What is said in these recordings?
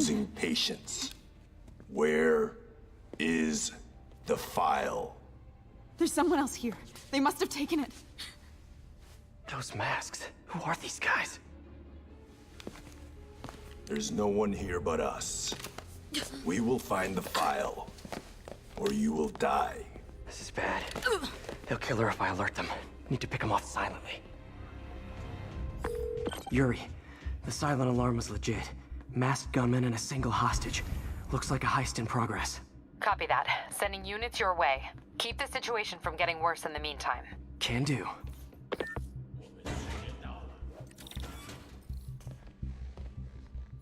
losing patience. Where is the file? There's someone else here. They must have taken it. Those masks. Who are these guys? There's no one here but us. We will find the file, or you will die. This is bad. They'll kill her if I alert them. Need to pick them off silently. Yuri, the silent alarm was legit. Masked gunmen and a single hostage. Looks like a heist in progress. Copy that. Sending units your way. Keep the situation from getting worse in the meantime. Can do.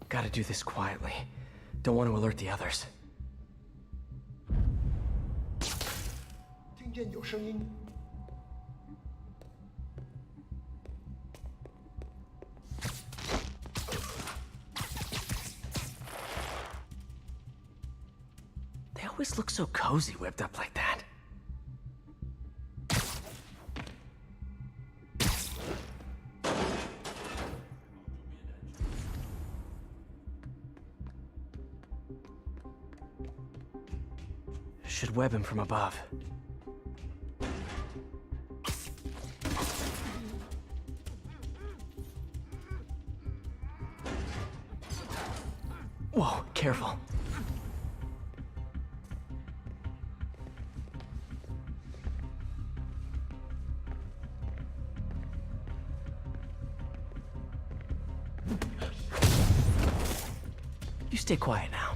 Gotta do this quietly. Don't want to alert the others. 听见有声音。 They always look so cozy whipped up like that. Should web him from above. Whoa, careful. You stay quiet now.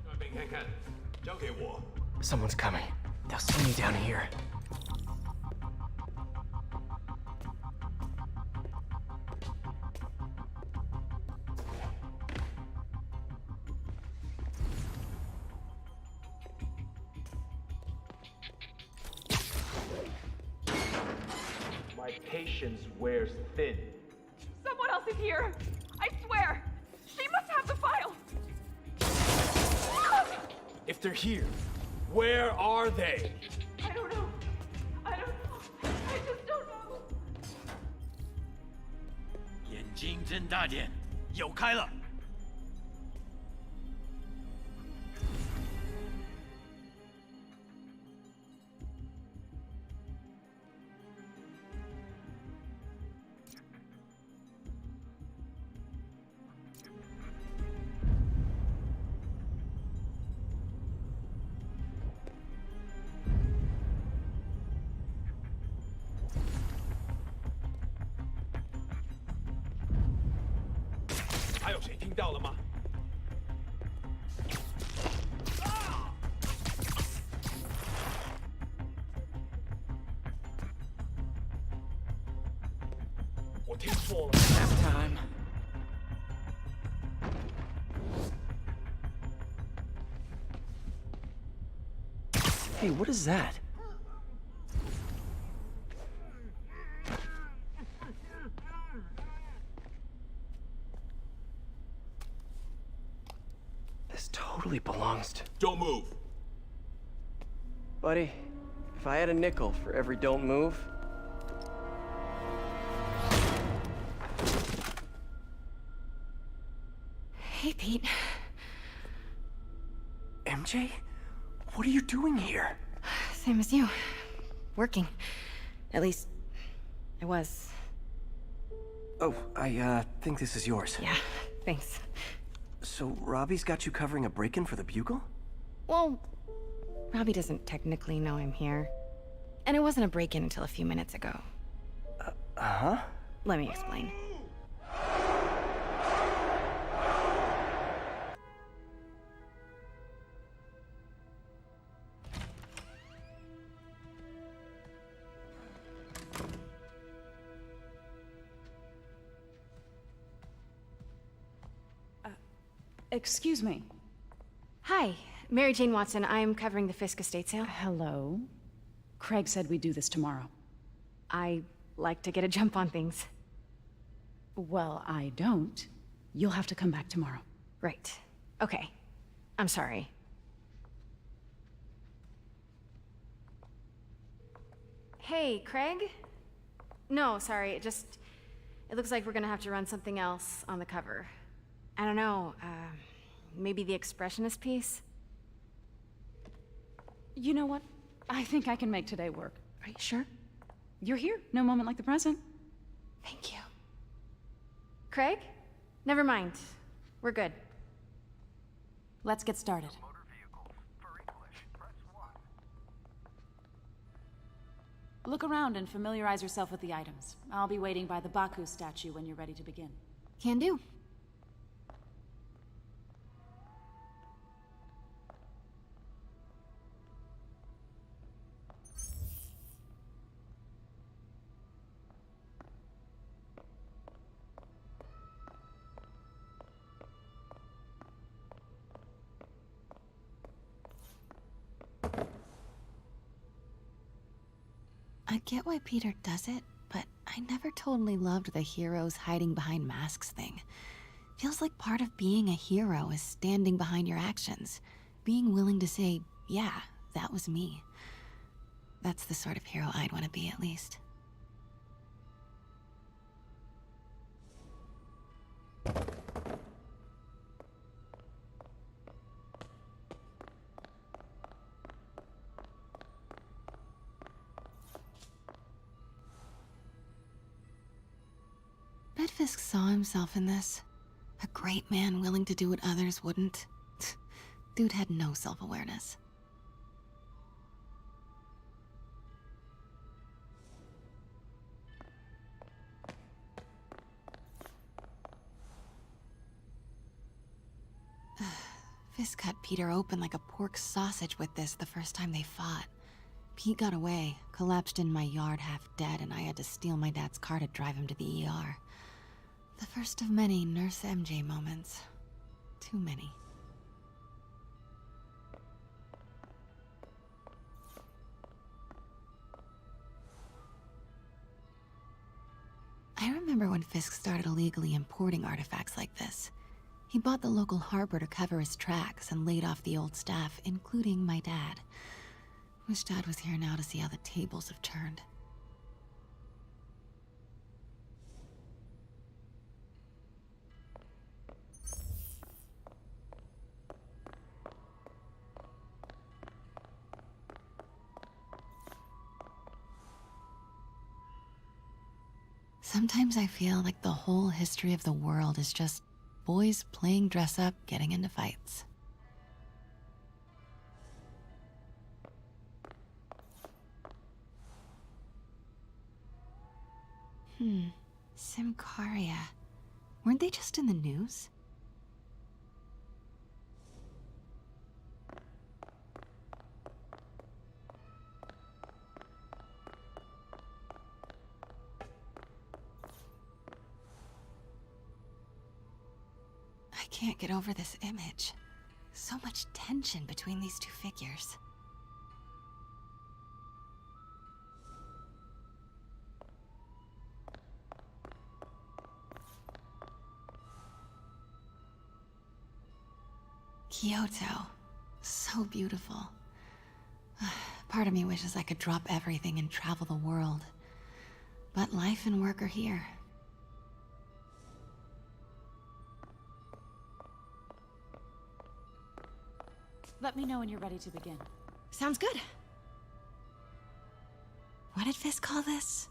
那边看看，交给我。 Someone's coming. They'll see me down here. My patience wears thin. Someone else is here. I swear. She must have the file. If they're here, where are they? I don't know. I don't know. I just don't know. 眼睛睁大点，有开了。还有谁听到了吗？ 我听错了。 Last time. Hey, what is that? This totally belongs to... Don't move. Buddy, if I had a nickel for every don't move... Hey, Pete. MJ? What are you doing here? Same as you. Working. At least, I was. Oh, I think this is yours. Yeah, thanks. So Robbie's got you covering a break-in for the Bugle? Well, Robbie doesn't technically know I'm here. And it wasn't a break-in until a few minutes ago. Uh-huh. Let me explain. Excuse me. Hi, Mary Jane Watson. I'm covering the Fisk estate sale. Hello. Craig said we'd do this tomorrow. I like to get a jump on things. Well, I don't. You'll have to come back tomorrow. Right. Okay. I'm sorry. Hey, Craig? No, sorry. It looks like we're gonna have to run something else on the cover. I don't know, maybe the expressionist piece? You know what? I think I can make today work. Are you sure? You're here. No moment like the present. Thank you. Craig? Never mind. We're good. Let's get started. Look around and familiarize yourself with the items. I'll be waiting by the Baku statue when you're ready to begin. Can do. I get why Peter does it, but I never totally loved the heroes hiding behind masks thing. Feels like part of being a hero is standing behind your actions, being willing to say, yeah, that was me. That's the sort of hero I'd want to be, at least. Bet Fisk saw himself in this. A great man willing to do what others wouldn't. Dude had no self-awareness. Fisk cut Peter open like a pork sausage with this the first time they fought. Pete got away, collapsed in my yard half dead, and I had to steal my dad's car to drive him to the ER. The first of many Nurse MJ moments. Too many. I remember when Fisk started illegally importing artifacts like this. He bought the local harbor to cover his tracks and laid off the old staff, including my dad. Wish Dad was here now to see how the tables have turned. Sometimes I feel like the whole history of the world is just boys playing dress up, getting into fights. Symkaria. Weren't they just in the news? I can't get over this image. So much tension between these two figures. Kyoto. So beautiful. Part of me wishes I could drop everything and travel the world. But life and work are here. Let me know when you're ready to begin. Sounds good. What did Fisk call this?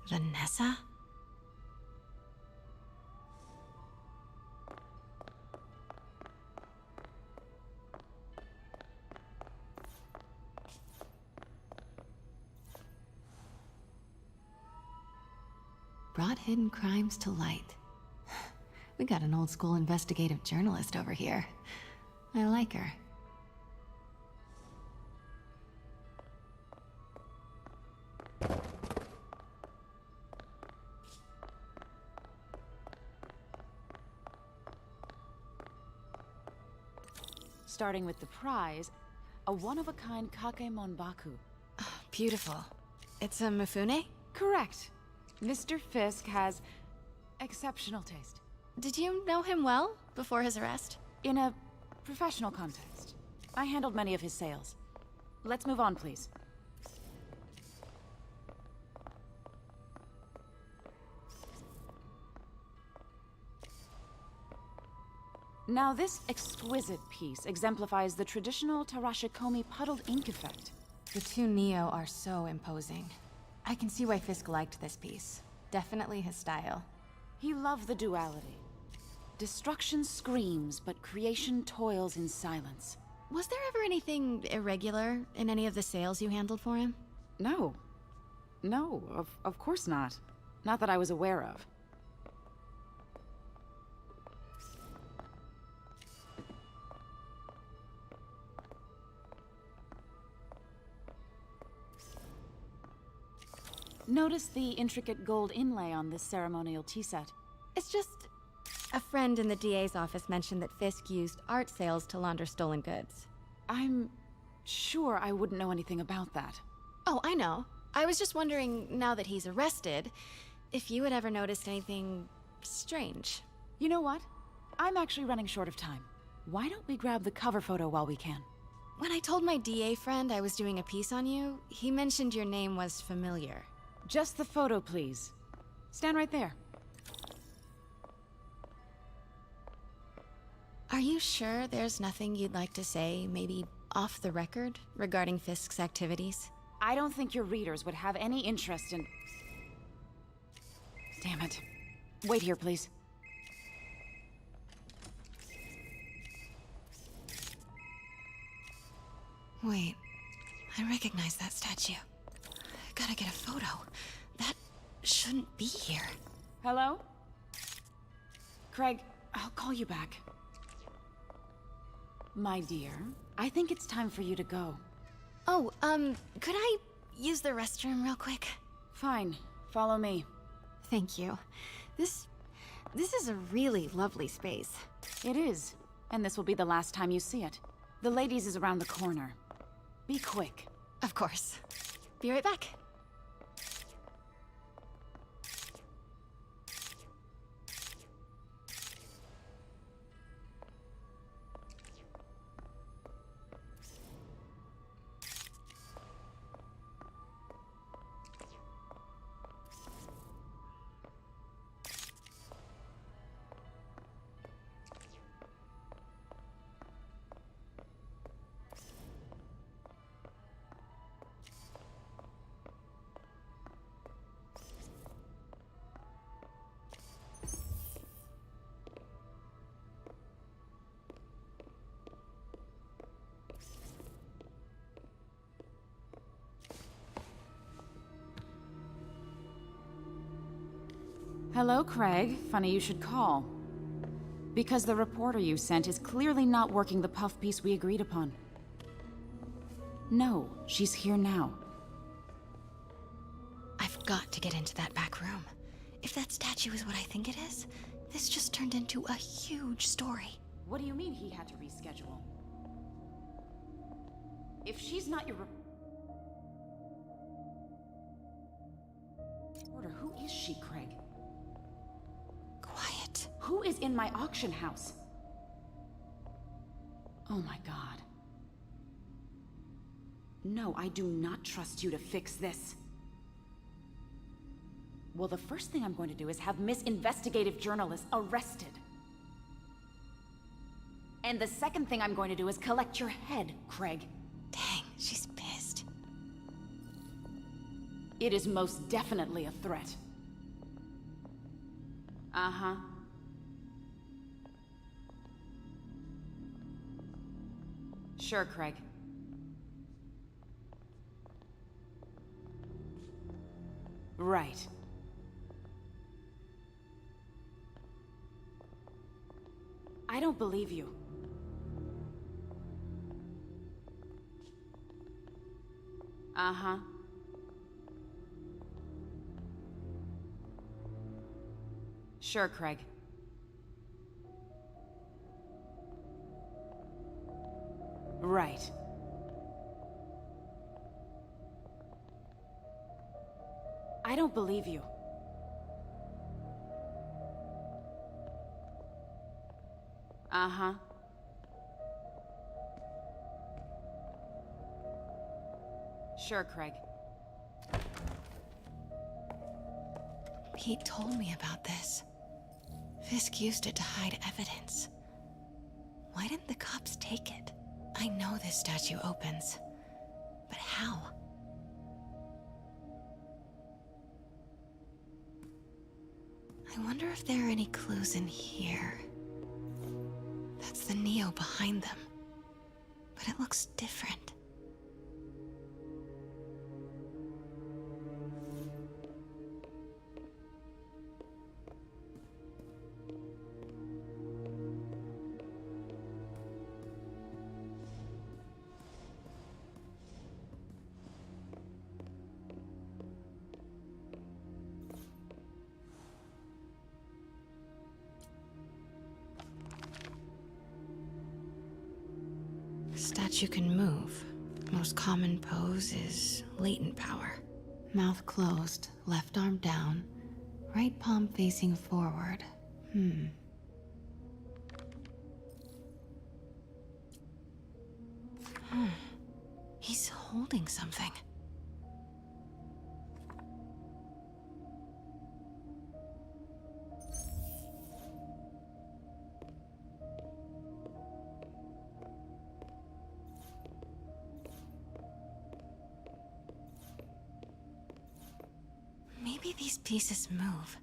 Vanessa? Brought hidden crimes to light. We got an old school investigative journalist over here. I like her. Starting with the prize, a one-of-a-kind Kakemon Baku. Beautiful. It's a Mifune? Correct. Mr. Fisk has exceptional taste. Did you know him well before his arrest? In a professional context. I handled many of his sales. Let's move on, please. Now, this exquisite piece exemplifies the traditional Tarashikomi puddled ink effect. The two Neo are so imposing. I can see why Fisk liked this piece. Definitely his style. He loved the duality. Destruction screams, but creation toils in silence. Was there ever anything irregular in any of the sales you handled for him? No. No, of course not. Not that I was aware of. Notice the intricate gold inlay on this ceremonial tea set. It's just... a friend in the DA's office mentioned that Fisk used art sales to launder stolen goods. I'm sure I wouldn't know anything about that. Oh, I know. I was just wondering, now that he's arrested, if you had ever noticed anything strange. You know what? I'm actually running short of time. Why don't we grab the cover photo while we can? When I told my DA friend I was doing a piece on you, he mentioned your name was familiar. Just the photo, please. Stand right there. Are you sure there's nothing you'd like to say, maybe off the record, regarding Fisk's activities? I don't think your readers would have any interest in... Damn it. Wait here, please. Wait, I recognize that statue. Gotta get a photo. That shouldn't be here. Hello? Craig, I'll call you back. My dear, I think it's time for you to go. Oh, could I use the restroom real quick? Fine. Follow me. Thank you. This is a really lovely space. It is. And this will be the last time you see it. The ladies is around the corner. Be quick. Of course. Be right back. Hello, Craig. Funny you should call. Because the reporter you sent is clearly not working the puff piece we agreed upon. No, she's here now. I've got to get into that back room. If that statue is what I think it is, this just turned into a huge story. What do you mean he had to reschedule? If she's not your reporter, who is she, Craig? Quiet. Who is in my auction house? Oh my god. No, I do not trust you to fix this. Well, the first thing I'm going to do is have Miss Investigative Journalist arrested. And the second thing I'm going to do is collect your head, Craig. Dang, she's pissed. It is most definitely a threat. Uh-huh. Sure, Craig. Right. I don't believe you. Uh-huh. Sure, Craig. Right. I don't believe you. Uh-huh. Sure, Craig. Pete told me about this. Fisk used it to hide evidence. Why didn't the cops take it? I know this statue opens, but how? I wonder if there are any clues in here. That's the Neo behind them, but it looks different. Statue can move. Most common pose is latent power. Mouth closed, left arm down, right palm facing forward. He's holding something. Maybe these pieces move.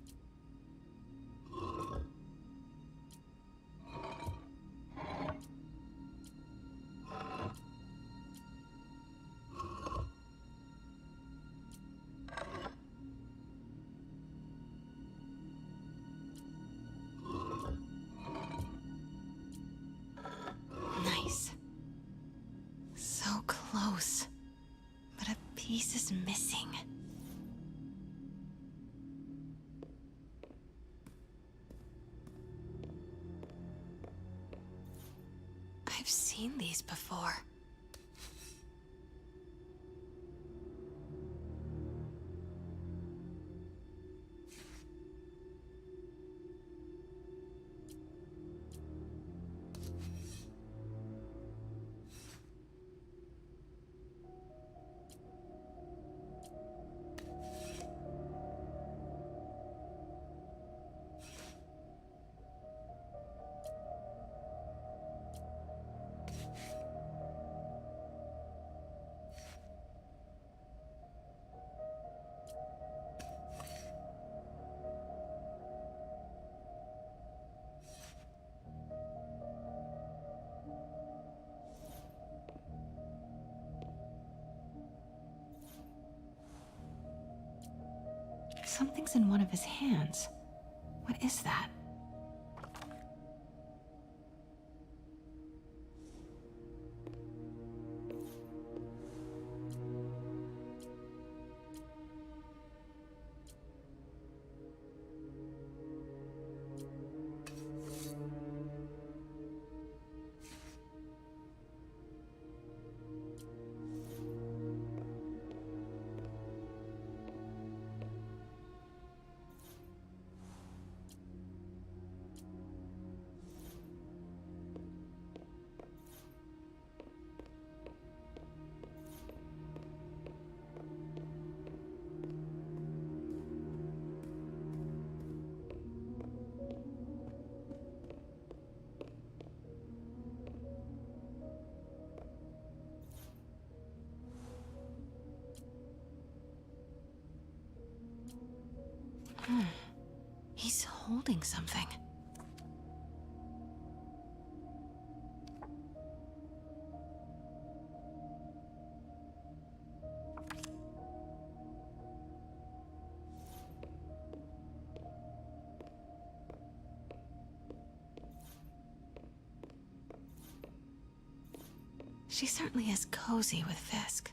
Nice. So close. But a piece is missing. I've seen these before. Something's in one of his hands. What is that? He's holding something. She certainly is cozy with Fisk.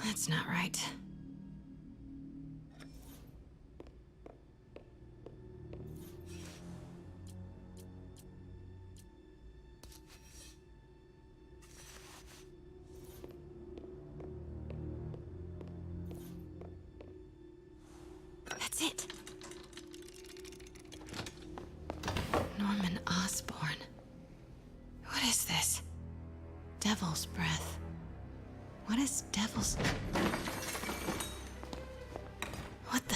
That's not right. Devil's breath. What is devil's... What the...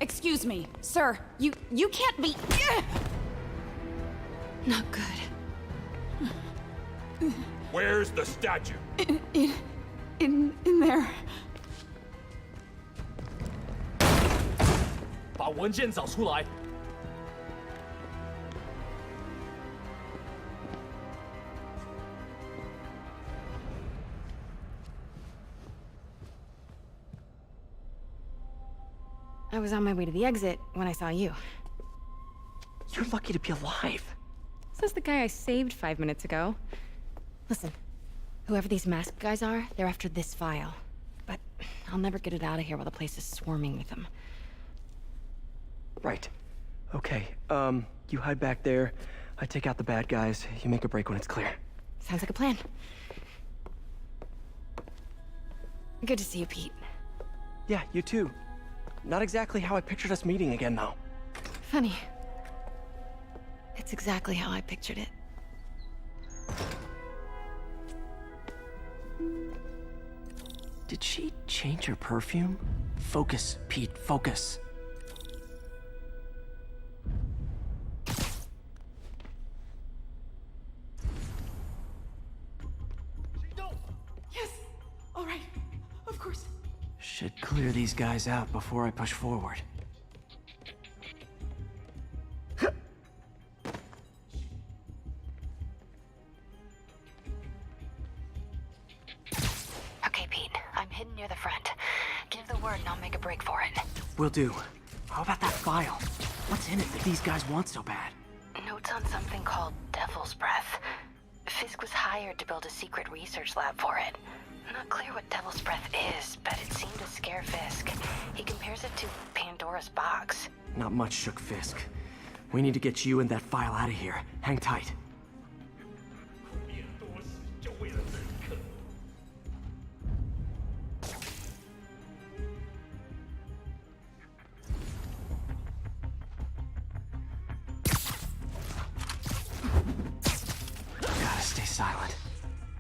Excuse me, sir. You can't be... Not good. Where's the statue? In there. 把文件找出来。 I was on my way to the exit when I saw you. You're lucky to be alive. Says the guy I saved 5 minutes ago. Listen, whoever these masked guys are, they're after this file. But I'll never get it out of here while the place is swarming with them. Right. Okay, you hide back there. I take out the bad guys. You make a break when it's clear. Sounds like a plan. Good to see you, Pete. Yeah, you too. Not exactly how I pictured us meeting again, though. Funny. It's exactly how I pictured it. Did she change her perfume? Focus, Pete, focus. Yes. All right. Of course. Should clear these guys out before I push forward. Okay, Pete. I'm hidden near the front. Give the word and I'll make a break for it. Will do. How about that file? What's in it that these guys want so bad? Notes on something called Devil's Breath. Fisk was hired to build a secret research lab for it. Not clear what Devil's Breath is, but it seemed to scare Fisk. He compares it to Pandora's box. Not much shook Fisk. We need to get you and that file out of here. Hang tight. Gotta stay silent.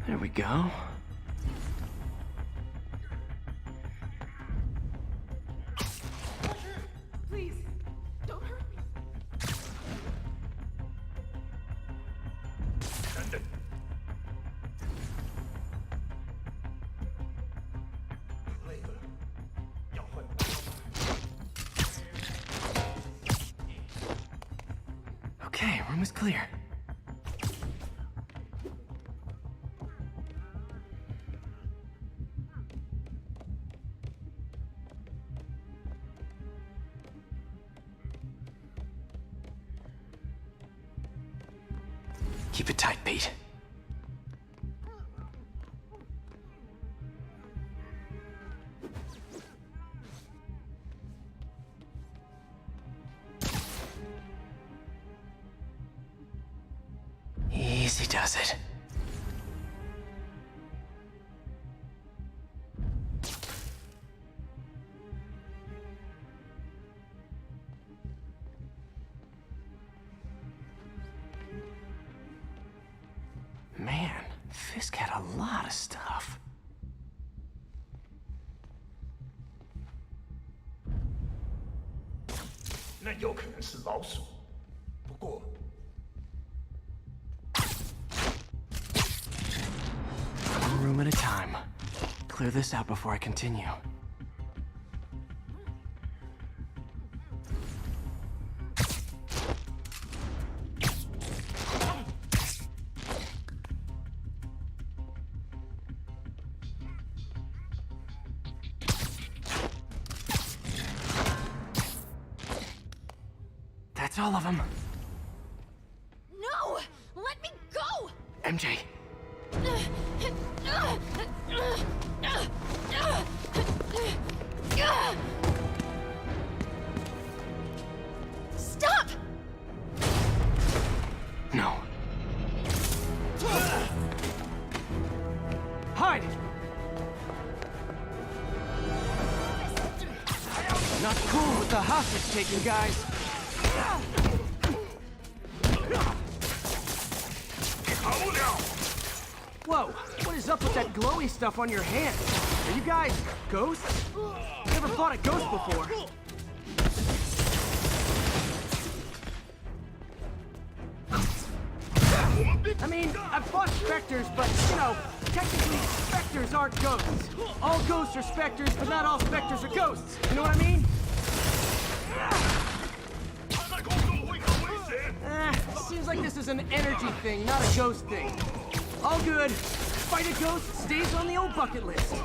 There we go. Please, don't hurt me. Okay, room is clear. Keep it tight, Pete. Easy does it. Man, Fisk had a lot of stuff. 那有可能是老鼠，不过 One room at a time. Clear this out before I continue. That's all of them. No! Let me go! MJ. Stop! No. Hide! Not cool with the hostage taking, guys. is up with that glowy stuff on your hands? Are you guys ghosts? Never fought a ghost before. I mean, I've fought specters, but, you know, technically, specters aren't ghosts. All ghosts are specters, but not all specters are ghosts. You know what I mean? Seems like this is an energy thing, not a ghost thing. All good. Fight a ghost stays on the old bucket list.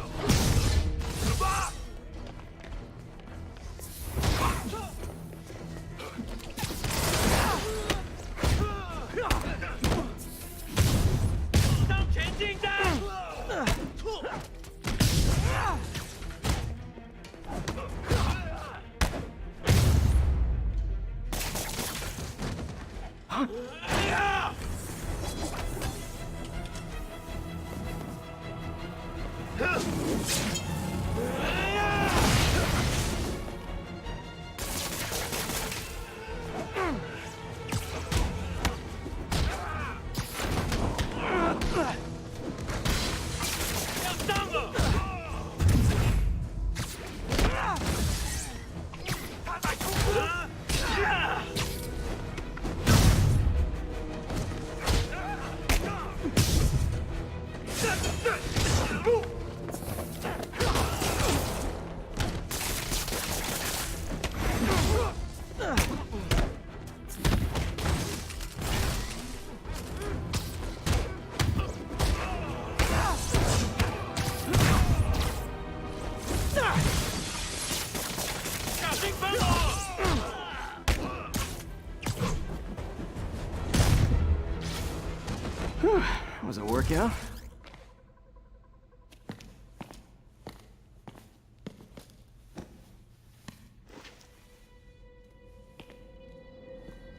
Was it a workout?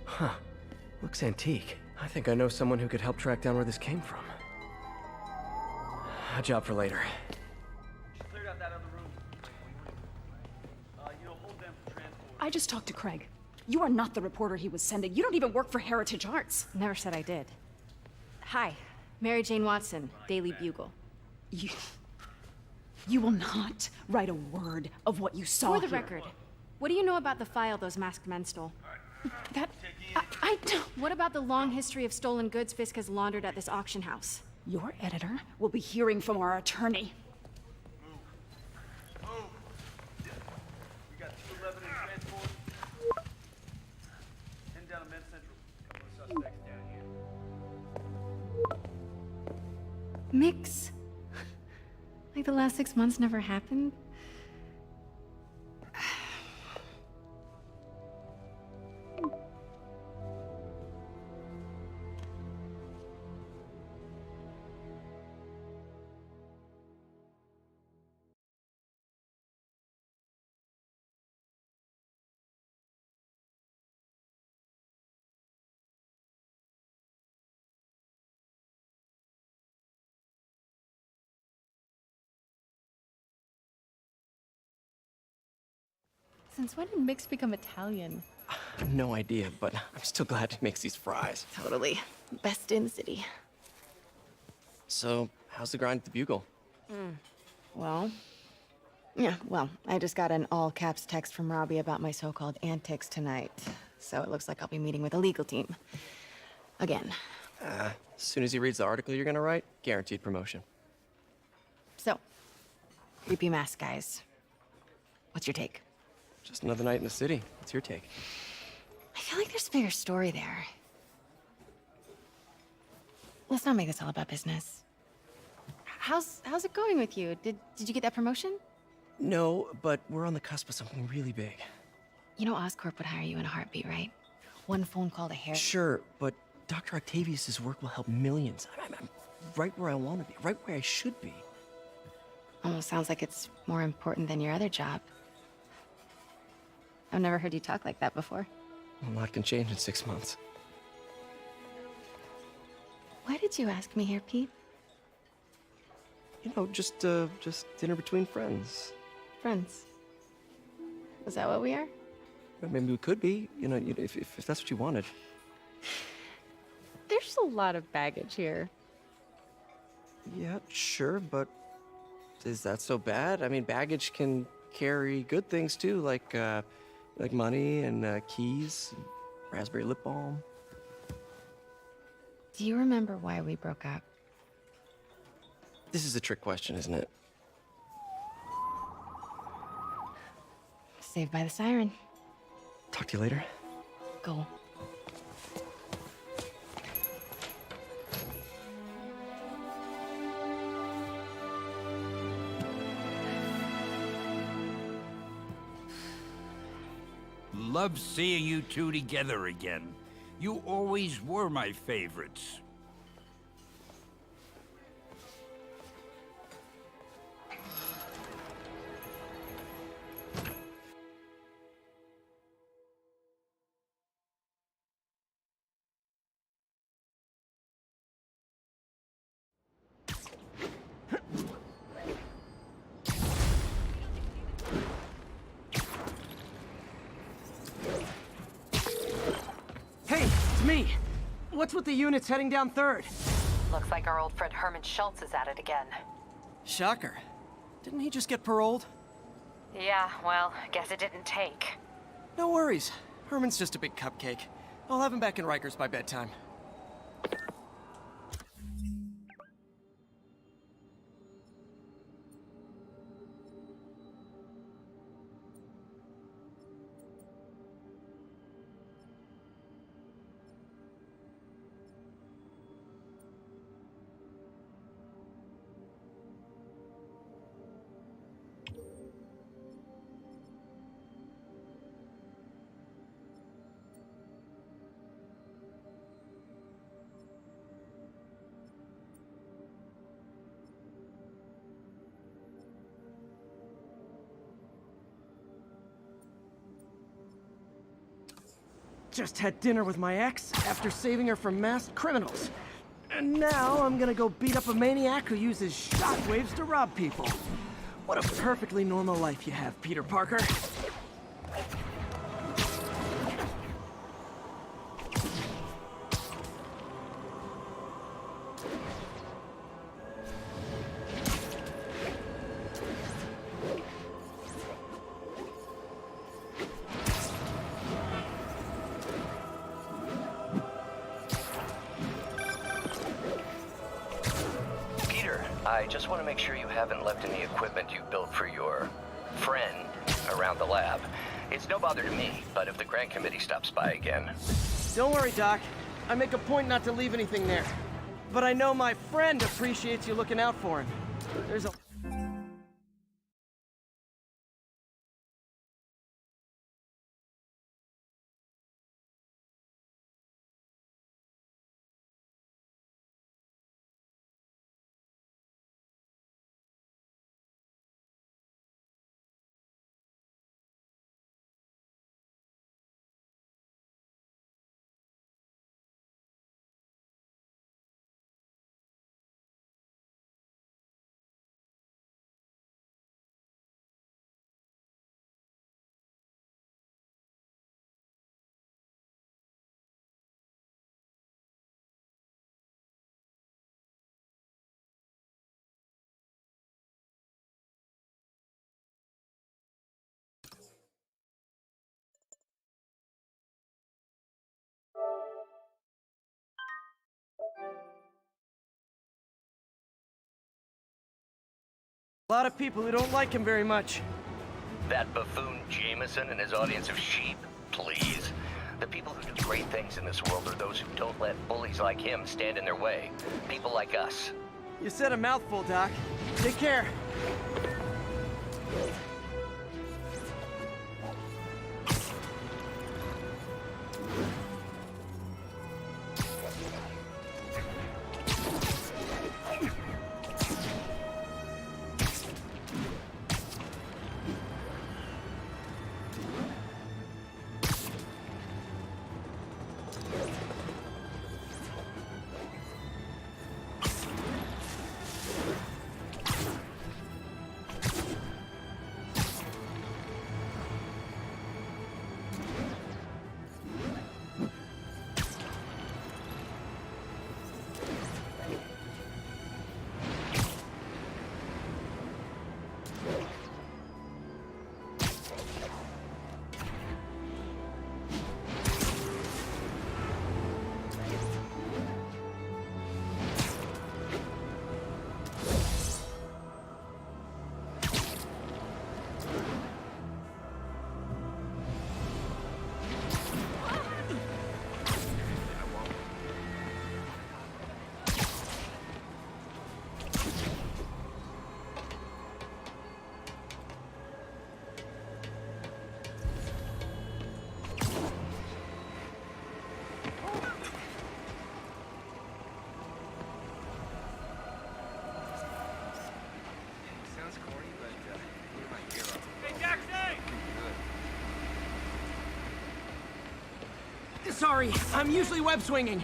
Huh. Looks antique. I think I know someone who could help track down where this came from. A job for later. Cleared out that other room. Hold them for transport. I just talked to Craig. You are not the reporter he was sending. You don't even work for Heritage Arts. Never said I did. Hi, Mary Jane Watson, Daily Bugle. You will not write a word of what you saw For the here. record, what do you know about the file those masked men stole? That... I don't... What about the long history of stolen goods Fisk has laundered at this auction house? Your editor will be hearing from our attorney. Move. We got 211 in transport. 10 down to Med Central. Couple of suspects down here. Mix? Like the last 6 months never happened? Since when did Mix become Italian? No idea, but I'm still glad he makes these fries. Totally. Best in the city. So, how's the grind at the Bugle? Well, I just got an all-caps text from Robbie about my so-called antics tonight. So it looks like I'll be meeting with the legal team. Again. As soon as he reads the article you're gonna write, guaranteed promotion. So, creepy mask guys. What's your take? Just another night in the city. What's your take? I feel like there's a bigger story there. Let's not make this all about business. How's it going with you? Did you get that promotion? No, but we're on the cusp of something really big. You know Oscorp would hire you in a heartbeat, right? One phone call to Harry. Sure, but Dr. Octavius's work will help millions. I'm right where I want to be, right where I should be. Almost sounds like it's more important than your other job. I've never heard you talk like that before. A lot can change in 6 months. Why did you ask me here, Pete? You know, just dinner between friends. Friends. Is that what we are? Maybe we could be, you know, if that's what you wanted. There's a lot of baggage here. Yeah, sure, but is that so bad? I mean, baggage can carry good things too, like money and keys, raspberry lip balm. Do you remember why we broke up? This is a trick question, isn't it? Saved by the siren. Talk to you later. Go. Love seeing you two together again. You always were my favorites. Hey, it's me. What's with the units heading down 3rd? Looks like our old friend Herman Schultz is at it again. Shocker. Didn't he just get paroled? Yeah, well, guess it didn't take. No worries. Herman's just a big cupcake. I'll have him back in Rikers by bedtime. Just had dinner with my ex after saving her from masked criminals. And now I'm gonna go beat up a maniac who uses shockwaves to rob people. What a perfectly normal life you have, Peter Parker. I just want to make sure you haven't left any equipment you built for your friend around the lab. It's no bother to me, but if the grant committee stops by again... Don't worry, Doc. I make a point not to leave anything there. But I know my friend appreciates you looking out for him. There's a... A lot of people who don't like him very much. That buffoon Jameson and his audience of sheep? Please. The people who do great things in this world are those who don't let bullies like him stand in their way. People like us. You said a mouthful, Doc. Take care. Sorry, I'm usually web swinging.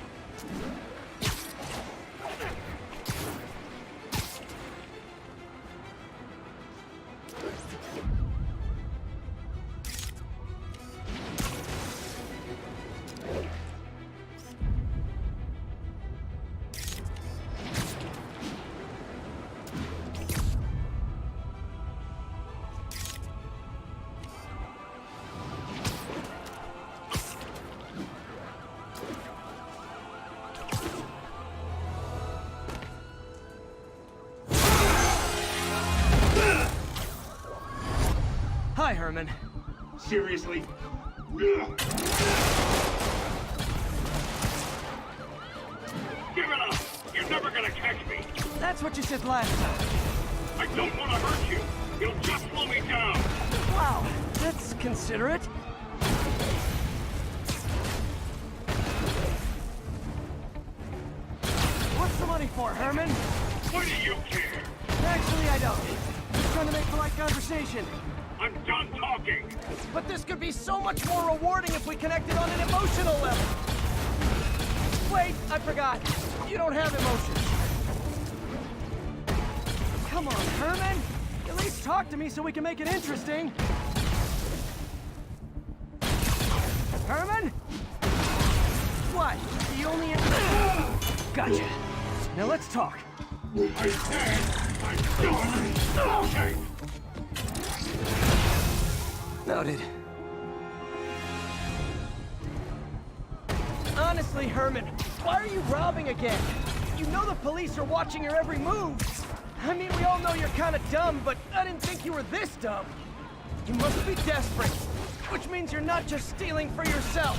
Hi, Herman. Seriously? Give it up! You're never gonna catch me! That's what you said last time. I don't want to hurt you! You'll just slow me down! Wow, that's considerate. What's the money for, Herman? What do you care? Actually, I don't. Just trying to make polite conversation. I'm done talking! But this could be so much more rewarding if we connected on an emotional level. Wait, I forgot. You don't have emotions. Come on, Herman. At least talk to me so we can make it interesting. Herman? What? The only... Gotcha. Now let's talk. I said I'm done talking! Noted. Honestly, Herman, why are you robbing again? You know the police are watching your every move. I mean, we all know you're kind of dumb, but I didn't think you were this dumb. You must be desperate, which means you're not just stealing for yourself.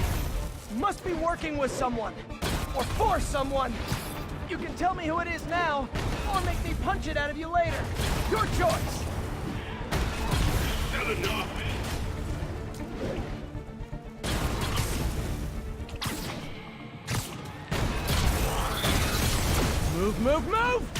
You must be working with someone, or for someone. You can tell me who it is now, or make me punch it out of you later. Your choice. Said enough! Move, move, move!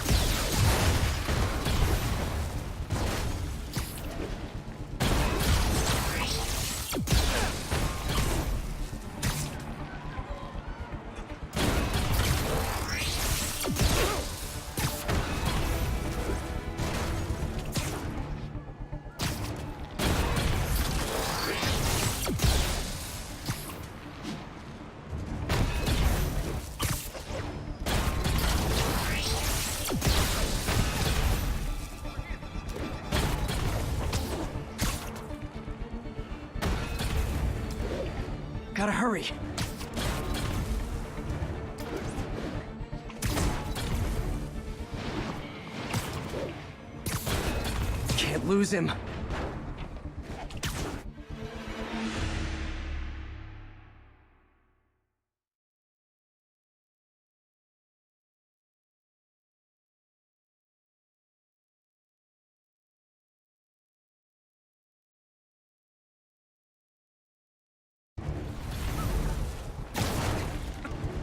Gotta hurry. Can't lose him.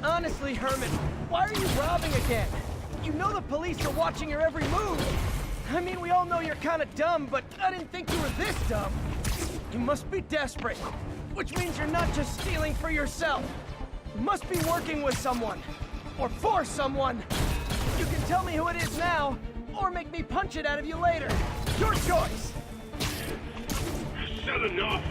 Honestly, Herman, why are you robbing again? You know the police are watching your every move. I mean, we all know you're kind of dumb, but I didn't think you were this dumb. You must be desperate, which means you're not just stealing for yourself. You must be working with someone, or for someone. You can tell me who it is now, or make me punch it out of you later. Your choice. Said enough!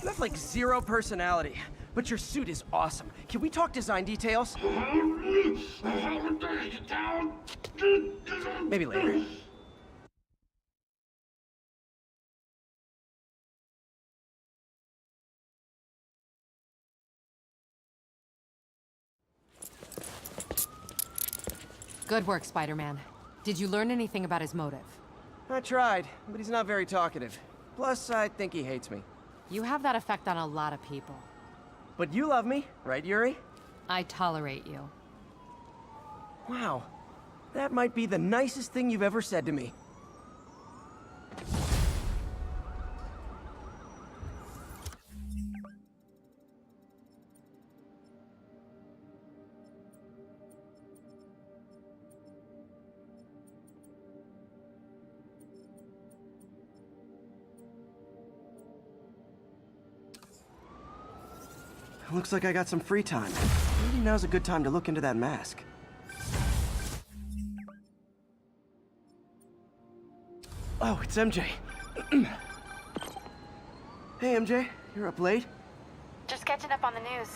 You have like zero personality, but your suit is awesome. Can we talk design details? Maybe later. Good work, Spider-Man. Did you learn anything about his motive? I tried, but he's not very talkative. Plus, I think he hates me. You have that effect on a lot of people. But you love me, right, Yuri? I tolerate you. Wow. That might be the nicest thing you've ever said to me. Looks like I got some free time. Maybe now's a good time to look into that mask. Oh, it's MJ. Hey, MJ. You're up late? Just catching up on the news.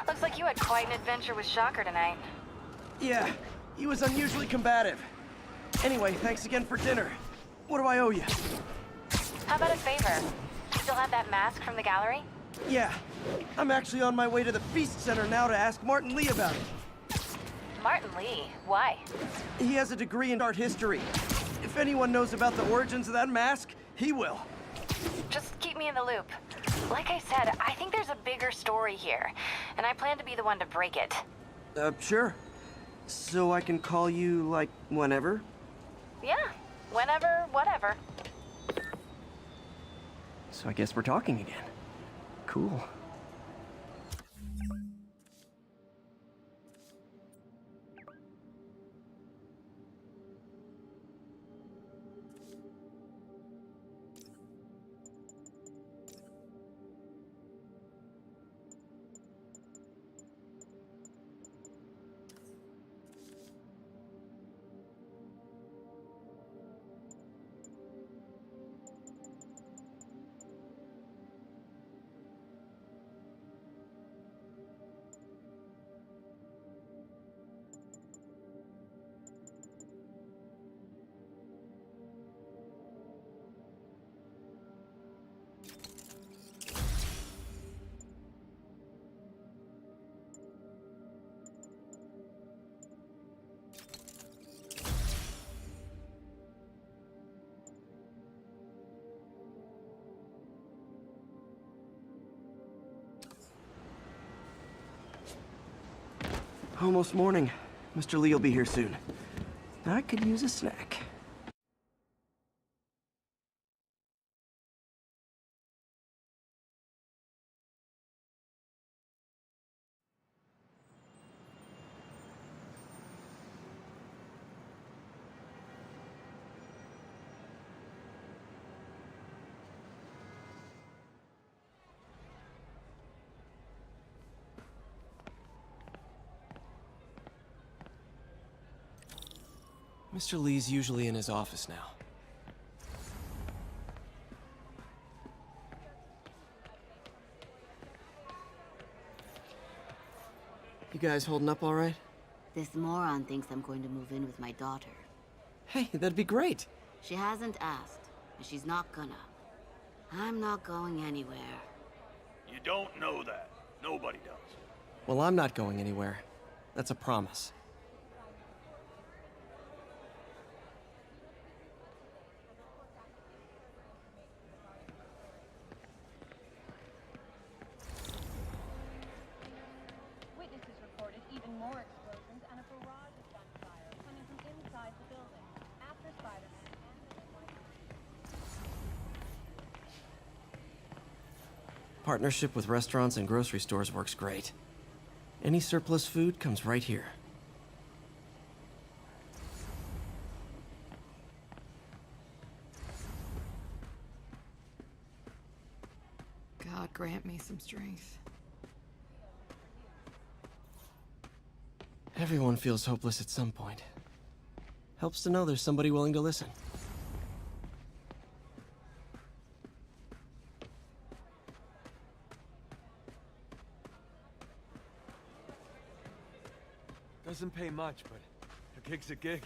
Looks like you had quite an adventure with Shocker tonight. Yeah, he was unusually combative. Anyway, thanks again for dinner. What do I owe you? How about a favor? You still have that mask from the gallery? Yeah, I'm actually on my way to the Feast Center now to ask Martin Lee about it. Martin Lee? Why? He has a degree in art history. If anyone knows about the origins of that mask, he will. Just keep me in the loop. Like I said, I think there's a bigger story here, and I plan to be the one to break it. Sure. So I can call you, like, whenever? Yeah, whenever, whatever. So I guess we're talking again. Cool. Almost morning. Mr. Lee will be here soon. I could use a snack. Mr. Lee's usually in his office now. You guys holding up all right? This moron thinks I'm going to move in with my daughter. Hey, that'd be great. She hasn't asked, and she's not gonna. I'm not going anywhere. You don't know that. Nobody does. Well, I'm not going anywhere. That's a promise. Witnesses reported even more explosions and a barrage of gunfire coming from inside the building after Spider-Man and the Partnership with restaurants and grocery stores works great. Any surplus food comes right here. God grant me some strength. Everyone feels hopeless at some point. Helps to know there's somebody willing to listen. Doesn't pay much, but a gig's a gig.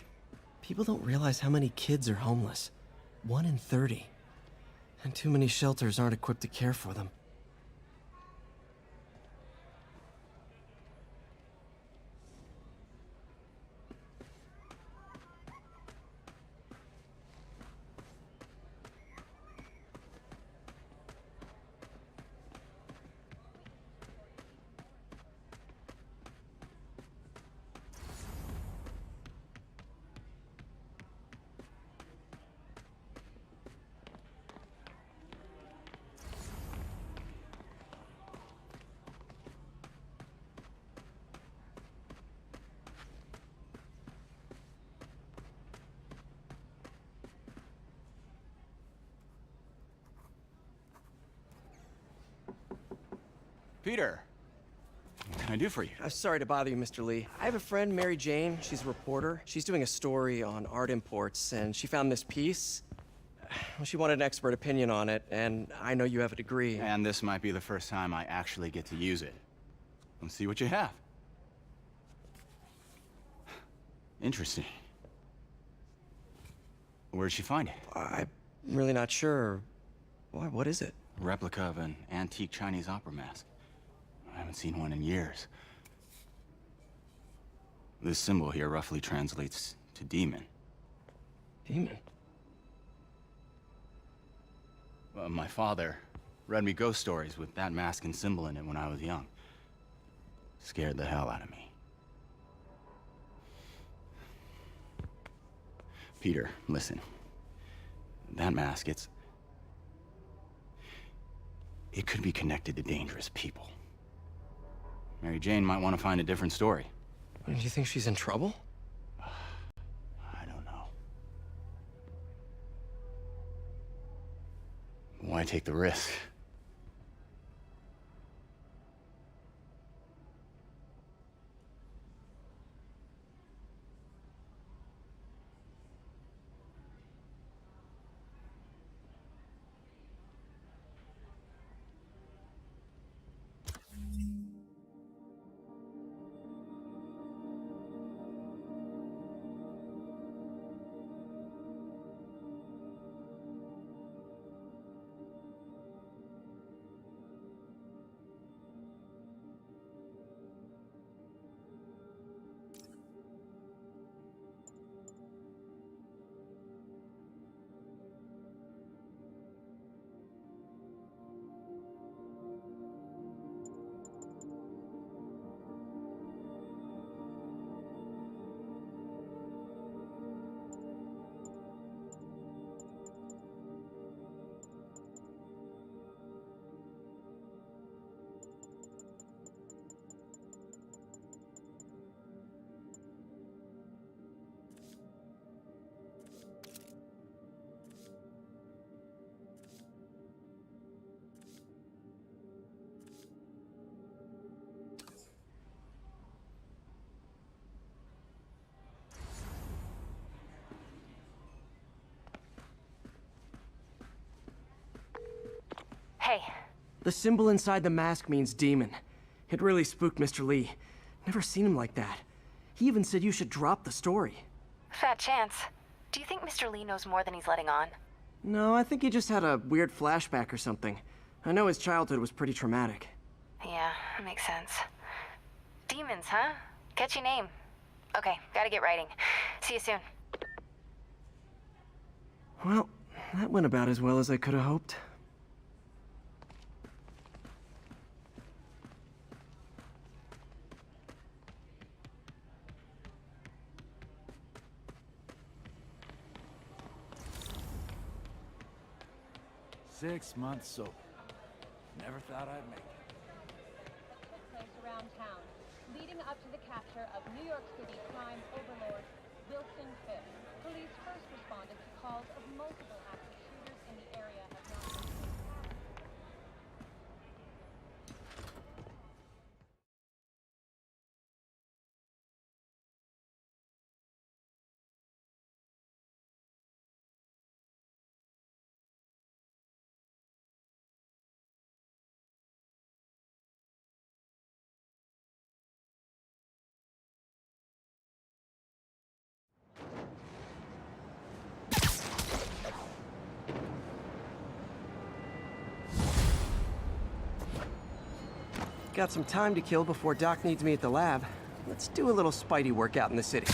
People don't realize how many kids are homeless. 1 in 30. And too many shelters aren't equipped to care for them. Peter, what can I do for you? I'm sorry to bother you, Mr. Lee. I have a friend, Mary Jane. She's a reporter. She's doing a story on art imports, and she found this piece. Well, she wanted an expert opinion on it, and I know you have a degree. And this might be the first time I actually get to use it. Let's see what you have. Interesting. Where'd she find it? I'm really not sure. Why, what is it? A replica of an antique Chinese opera mask. I haven't seen one in years. This symbol here roughly translates to demon. Demon? My father read me ghost stories with that mask and symbol in it when I was young. Scared the hell out of me. Peter, listen. That mask, it could be connected to dangerous people. Mary Jane might want to find a different story. Do you think she's in trouble? I don't know. Why take the risk? Hey. The symbol inside the mask means demon. It really spooked Mr. Lee. Never seen him like that. He even said you should drop the story. Fat chance. Do you think Mr. Lee knows more than he's letting on? No, I think he just had a weird flashback or something. I know his childhood was pretty traumatic. Yeah, makes sense. Demons, huh? Catchy name. Okay, gotta get writing. See you soon. Well, that went about as well as I could have hoped. Six months sober. Never thought I'd make it. Took place around town, leading up to the capture of New York City crime overlord Wilson Fisk. Police first responded to calls of multiple active shooters in the area of Knoxville. Got some time to kill before Doc needs me at the lab. Let's do a little Spidey workout in the city.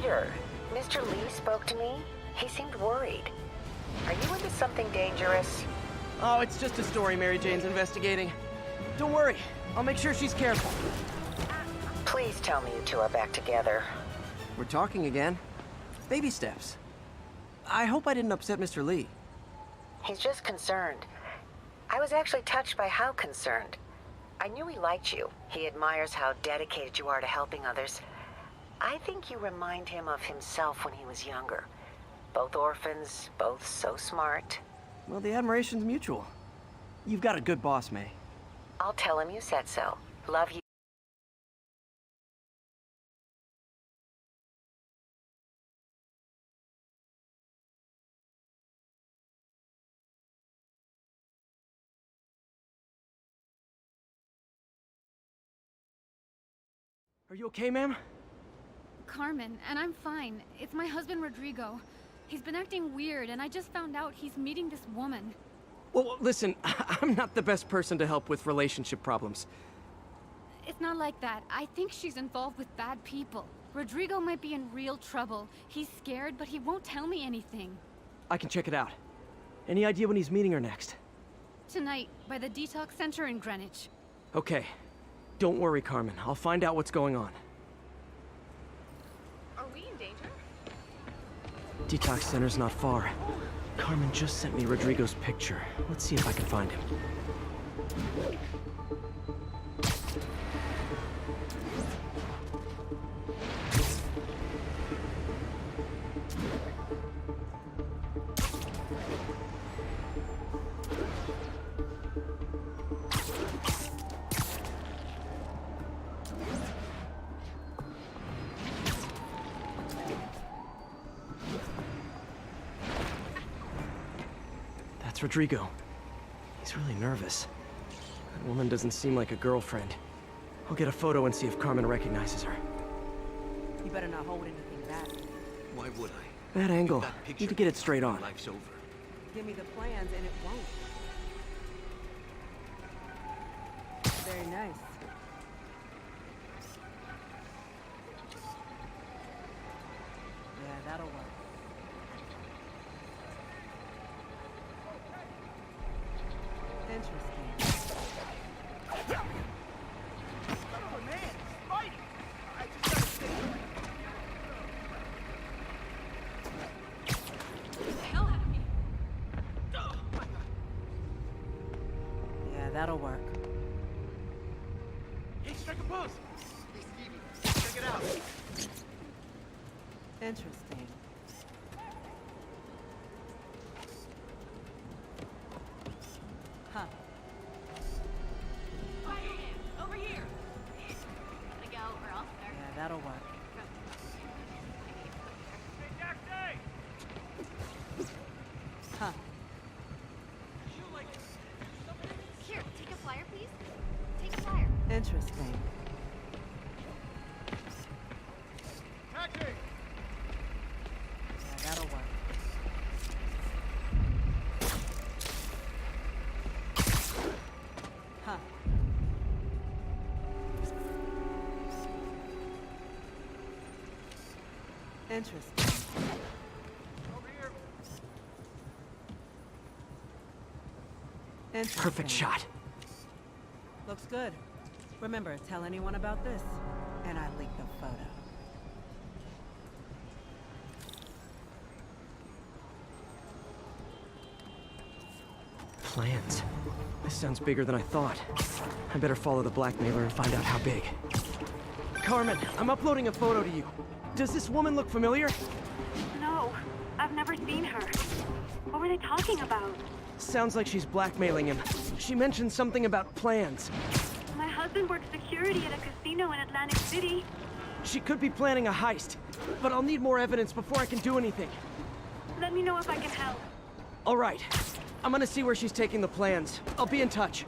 Peter, Mr. Lee spoke to me. He seemed worried. Are you into something dangerous? Oh, it's just a story Mary Jane's investigating. Don't worry, I'll make sure she's careful. Please tell me you two are back together. We're talking again. Baby steps. I hope I didn't upset Mr. Lee. He's just concerned. I was actually touched by how concerned. I knew he liked you. He admires how dedicated you are to helping others. I think you remind him of himself when he was younger. Both orphans, both so smart. Well, the admiration's mutual. You've got a good boss, May. I'll tell him you said so. Love you. Are you okay, ma'am? Carmen, and I'm fine. It's my husband, Rodrigo. He's been acting weird, and I just found out he's meeting this woman. Well, listen, I'm not the best person to help with relationship problems. It's not like that. I think she's involved with bad people. Rodrigo might be in real trouble. He's scared, but he won't tell me anything. I can check it out. Any idea when he's meeting her next? Tonight, by the detox center in Greenwich. Okay. Don't worry, Carmen. I'll find out what's going on. Are we in danger? Detox center's not far. Carmen just sent me Rodrigo's picture. Let's see if I can find him. That's Rodrigo. He's really nervous. That woman doesn't seem like a girlfriend. I'll get a photo and see if Carmen recognizes her. You better not hold anything back. Why would I? Bad angle. Need to get it straight on. Life's over. Give me the plans and it won't. Very nice. Yeah, that'll work. Interesting. Oh man, Spidey! I just gotta stay away. Get the hell out of me! Yeah, that'll work. Hey, strike a pose! Hey, Stevie, check it out. Interesting. Huh. Over here! Gotta go, or I'll start. Yeah, that'll work. Hey, Jack, Huh. Here, take a flyer, please. Take a flyer. Interesting. Taxi! Yeah, that'll work. Huh. Interesting. Over here. Interesting. Perfect shot. Looks good. Remember, tell anyone about this, and I leak the photo. Plans. This sounds bigger than I thought. I better follow the blackmailer and find out how big. Carmen, I'm uploading a photo to you. Does this woman look familiar? No, I've never seen her. What were they talking about? Sounds like she's blackmailing him. She mentioned something about plans. My husband works security at a casino in Atlantic City. She could be planning a heist, but I'll need more evidence before I can do anything. Let me know if I can help. All right. I'm gonna see where she's taking the plans. I'll be in touch.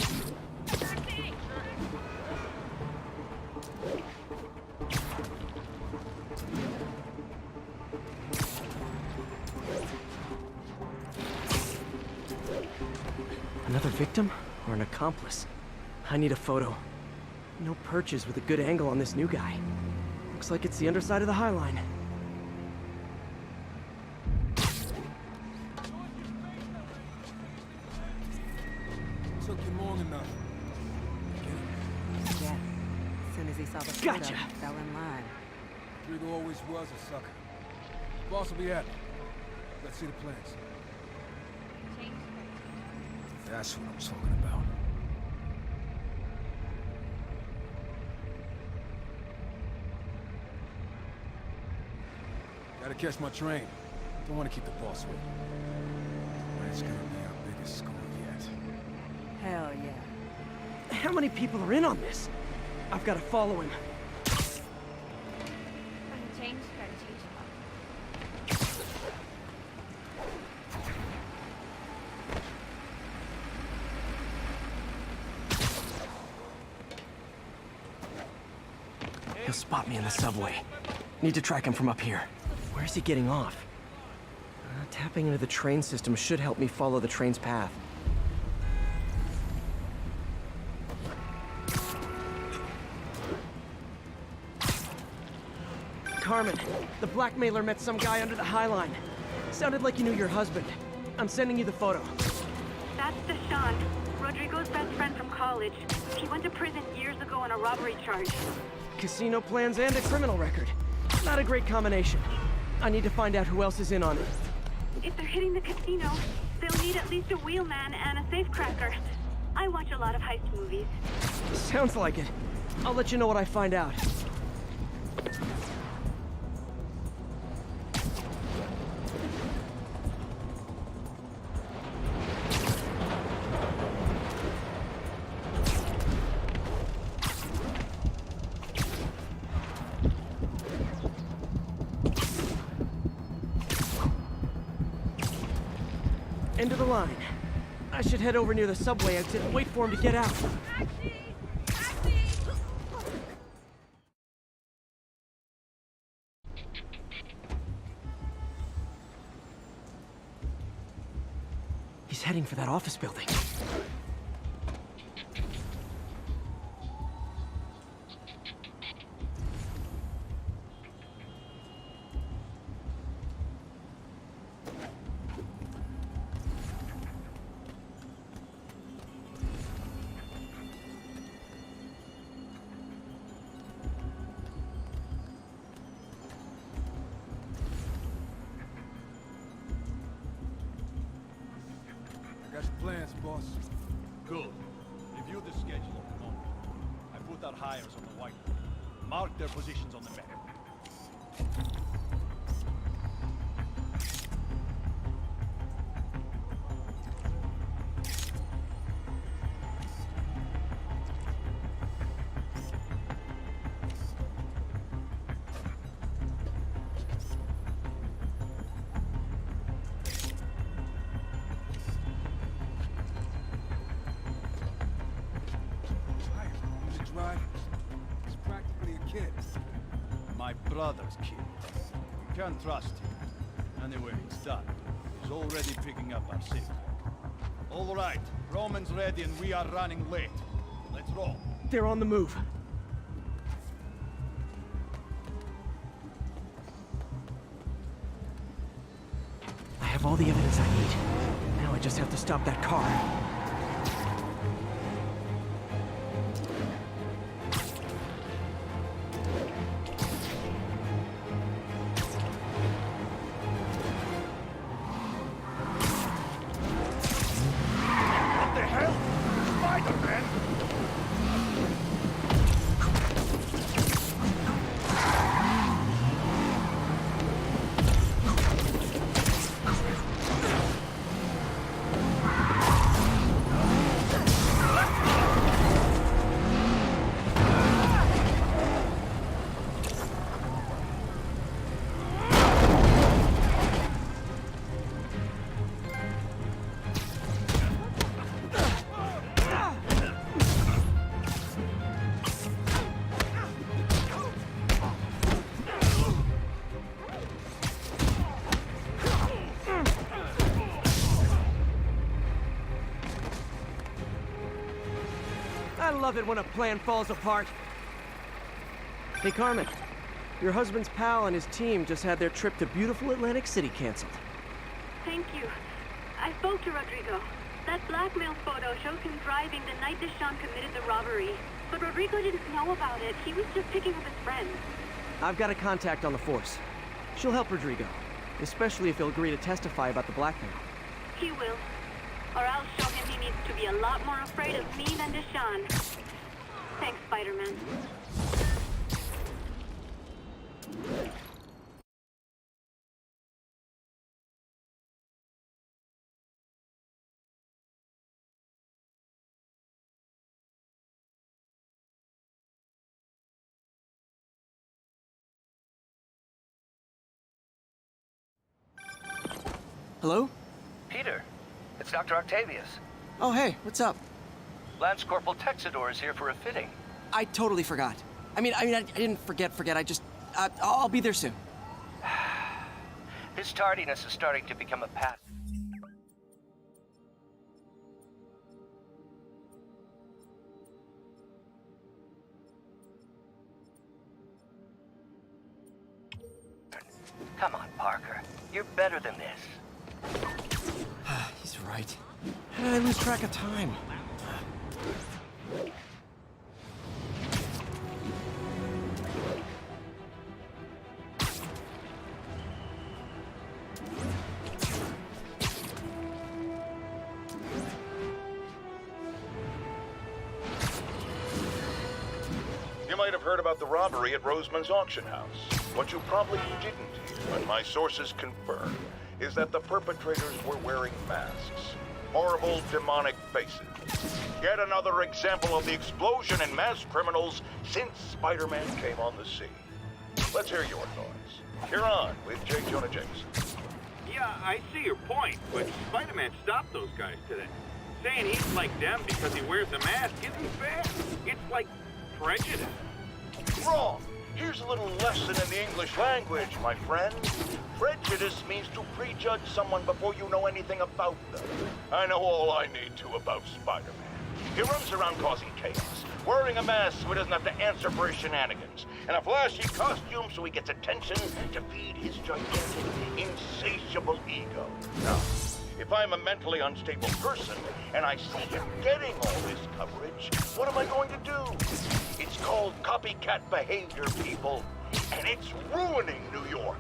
Another victim or an accomplice? I need a photo. No perches with a good angle on this new guy. Looks like it's the underside of the High Line. enough. Yeah. As soon as he saw the photo, Gotcha. fell in line. Rodrigo always was a sucker. Boss will be happy. Let's see the plans. That's what I'm talking about. Gotta catch my train. Don't want to keep the boss waiting. But it's gonna be our biggest score yet. Hell yeah. How many people are in on this? I've got to follow him. He'll spot me in the subway. Need to track him from up here. Where's he getting off? Tapping into the train system should help me follow the train's path. Carmen, the blackmailer met some guy under the High Line. Sounded like you knew your husband. I'm sending you the photo. That's Deshaun, Rodrigo's best friend from college. He went to prison years ago on a robbery charge. Casino plans and a criminal record. Not a great combination. I need to find out who else is in on it. If they're hitting the casino, they'll need at least a wheelman and a safecracker. I watch a lot of heist movies. Sounds like it. I'll let you know what I find out. End of the line. I should head over near the subway exit and wait for him to get out. He's heading for that office building. Got your plans, boss. Good. Review the schedule of the moment. I put our hires on the whiteboard. Mark their positions on the map. He's practically a kid. My brother's kid. We can't trust him. Anyway, it's done. He's already picking up our signal. All right, Roman's ready and we are running late. Let's roll. They're on the move. I have all the evidence I need. Now I just have to stop that car. I love it when a plan falls apart. Hey, Carmen. Your husband's pal and his team just had their trip to beautiful Atlantic City canceled. Thank you. I spoke to Rodrigo. That blackmail photo shows him driving the night Deshawn committed the robbery. But Rodrigo didn't know about it. He was just picking up his friend. I've got a contact on the force. She'll help Rodrigo, especially if he'll agree to testify about the blackmail. He will. Or I'll show him he needs to be a lot more afraid of me than Deshawn. Thanks, Spider-Man. Hello? Peter, it's Dr. Octavius. Oh, hey, what's up? Lance Corporal Texador is here for a fitting. I totally forgot. I didn't forget. I just... I'll be there soon. His tardiness is starting to become a pattern. Come on, Parker. You're better than this. He's right. How did I lose track of time? You might have heard about the robbery at Roseman's auction house. What you probably didn't hear, but my sources confirm, is that the perpetrators were wearing masks. Horrible, demonic faces. Yet another example of the explosion in mass criminals since Spider-Man came on the scene. Let's hear your thoughts. You're on with J. Jonah Jameson. Yeah, I see your point, but Spider-Man stopped those guys today. Saying he's like them because he wears a mask isn't fair. It's like prejudice. Wrong. Here's a little lesson in the English language, my friend. Prejudice means to prejudge someone before you know anything about them. I know all I need to about Spider-Man. He runs around causing chaos, wearing a mask so he doesn't have to answer for his shenanigans, and a flashy costume so he gets attention to feed his gigantic, insatiable ego. Now, if I'm a mentally unstable person and I see him getting all this coverage, what am I going to do? It's called copycat behavior, people, and it's ruining New York.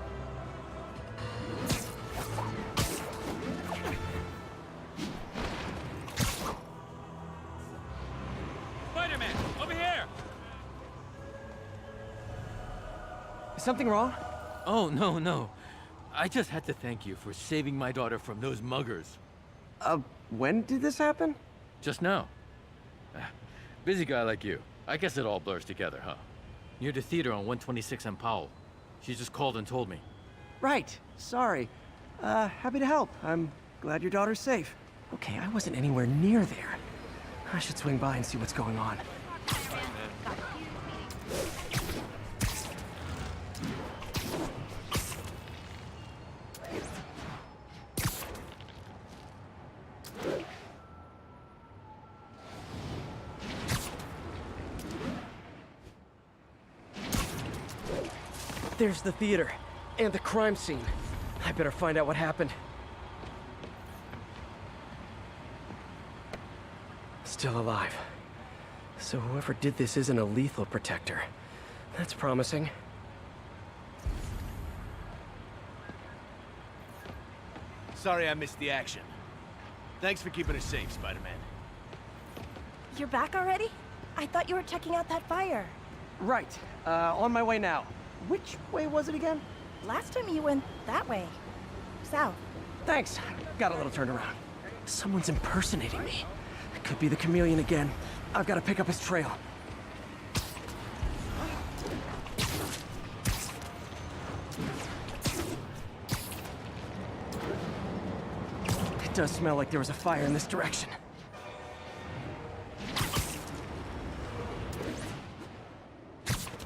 Spider-Man, over here! Is something wrong? Oh, no. I just had to thank you for saving my daughter from those muggers. When did this happen? Just now. Busy guy like you. I guess it all blurs together, huh? Near the theater on 126 and Powell. She just called and told me. Right. Sorry. Happy to help. I'm glad your daughter's safe. Okay, I wasn't anywhere near there. I should swing by and see what's going on. There's the theater, and the crime scene. I better find out what happened. Still alive. So whoever did this isn't a lethal protector. That's promising. Sorry I missed the action. Thanks for keeping us safe, Spider-Man. You're back already? I thought you were checking out that fire. Right. On my way now. Which way was it again? Last time you went that way. South. Thanks. Got a little turned around. Someone's impersonating me. It could be the chameleon again. I've got to pick up his trail. It does smell like there was a fire in this direction.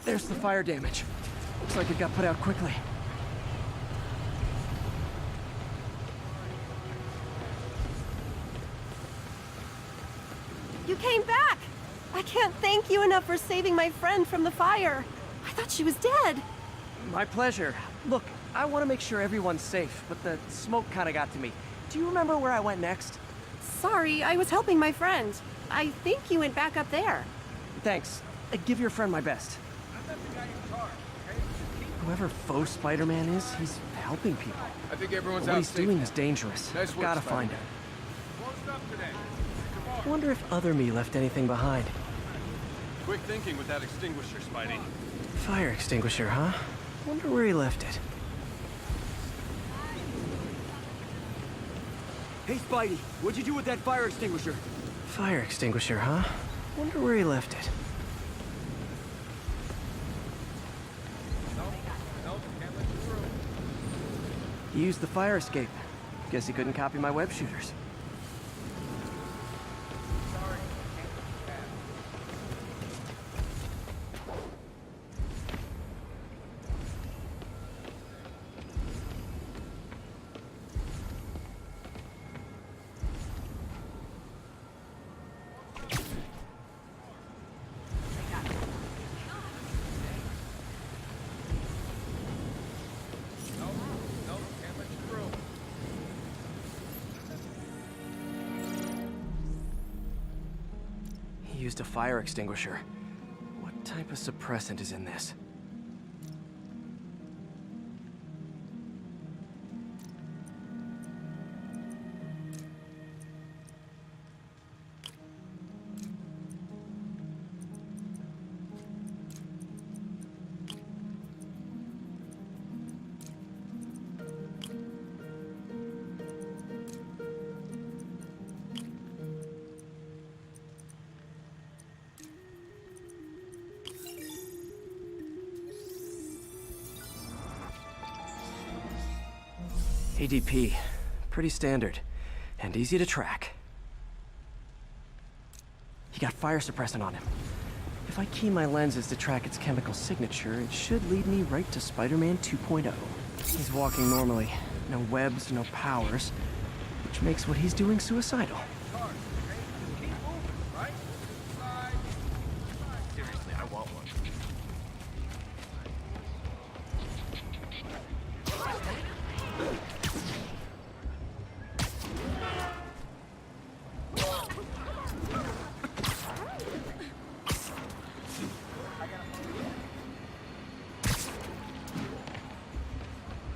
There's the fire damage. Looks like it got put out quickly. You came back! I can't thank you enough for saving my friend from the fire. I thought she was dead. My pleasure. Look, I want to make sure everyone's safe, but the smoke kind of got to me. Do you remember where I went next? Sorry, I was helping my friend. I think he went back up there. Thanks. Give your friend my best. Whoever faux Spider-Man is, he's helping people. I think everyone's What out he's safe doing now. is dangerous. Nice work, Gotta Spider-Man. find him. I wonder if other me left anything behind. Quick thinking with that extinguisher, Spidey. Fire extinguisher, huh? Wonder where he left it. Hey, Spidey, what'd you do with that fire extinguisher? Fire extinguisher, huh? Wonder where he left it. He used the fire escape. Guess he couldn't copy my web shooters. He used a fire extinguisher. What type of suppressant is in this? ADP. Pretty standard. And easy to track. He got fire suppressant on him. If I key my lenses to track its chemical signature, it should lead me right to Spider-Man 2.0. He's walking normally. No webs, no powers. Which makes what he's doing suicidal. Seriously, I want one.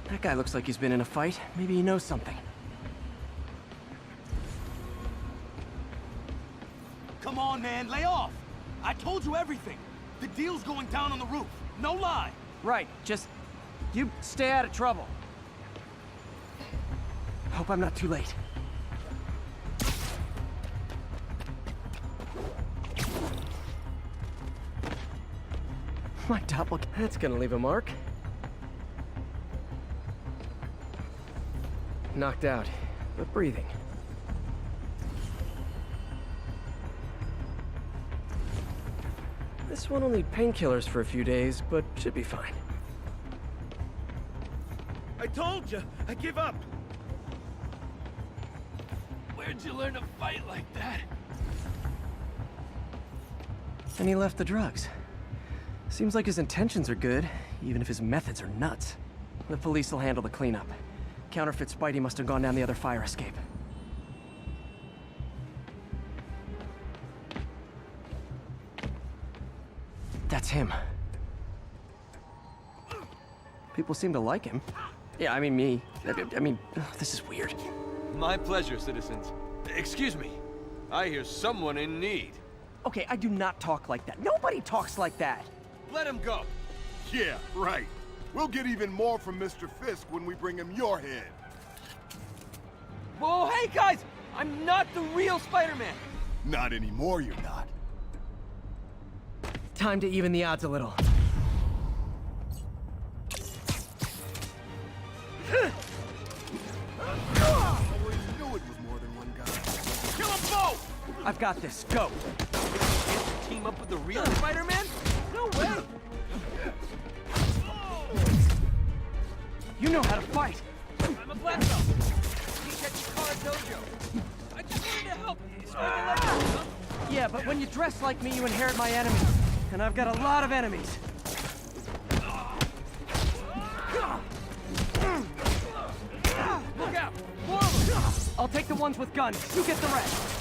That guy looks like he's been in a fight. Maybe he knows something. Come on, man, lay off! I told you everything. The deal's going down on the roof. No lie. Right, just... you stay out of trouble. Hope I'm not too late. My doppelganger... That's gonna leave a mark. Knocked out, but breathing. This one will need painkillers for a few days, but should be fine. I told you, I give up. Where'd you learn to fight like that? And he left the drugs. Seems like his intentions are good, even if his methods are nuts. The police will handle the cleanup. Counterfeit Spidey must have gone down the other fire escape. That's him. People seem to like him. Yeah, I mean me. I mean, this is weird. My pleasure, citizens. Excuse me. I hear someone in need. Okay, I do not talk like that. Nobody talks like that. Let him go. Yeah, right. We'll get even more from Mr. Fisk when we bring him your head. Whoa, hey guys! I'm not the real Spider-Man! Not anymore, you're not. Time to even the odds a little. Always knew it was more than one guy. Kill them both! I've got this. Go! Team up with the real Spider-Man? No way! You know how to fight! I'm a black belt. Teach at Chikara Dojo. I just wanted to help. Yeah, but when you dress like me, you inherit my enemies. And I've got a lot of enemies. Look out! More of them! I'll take the ones with guns. You get the rest.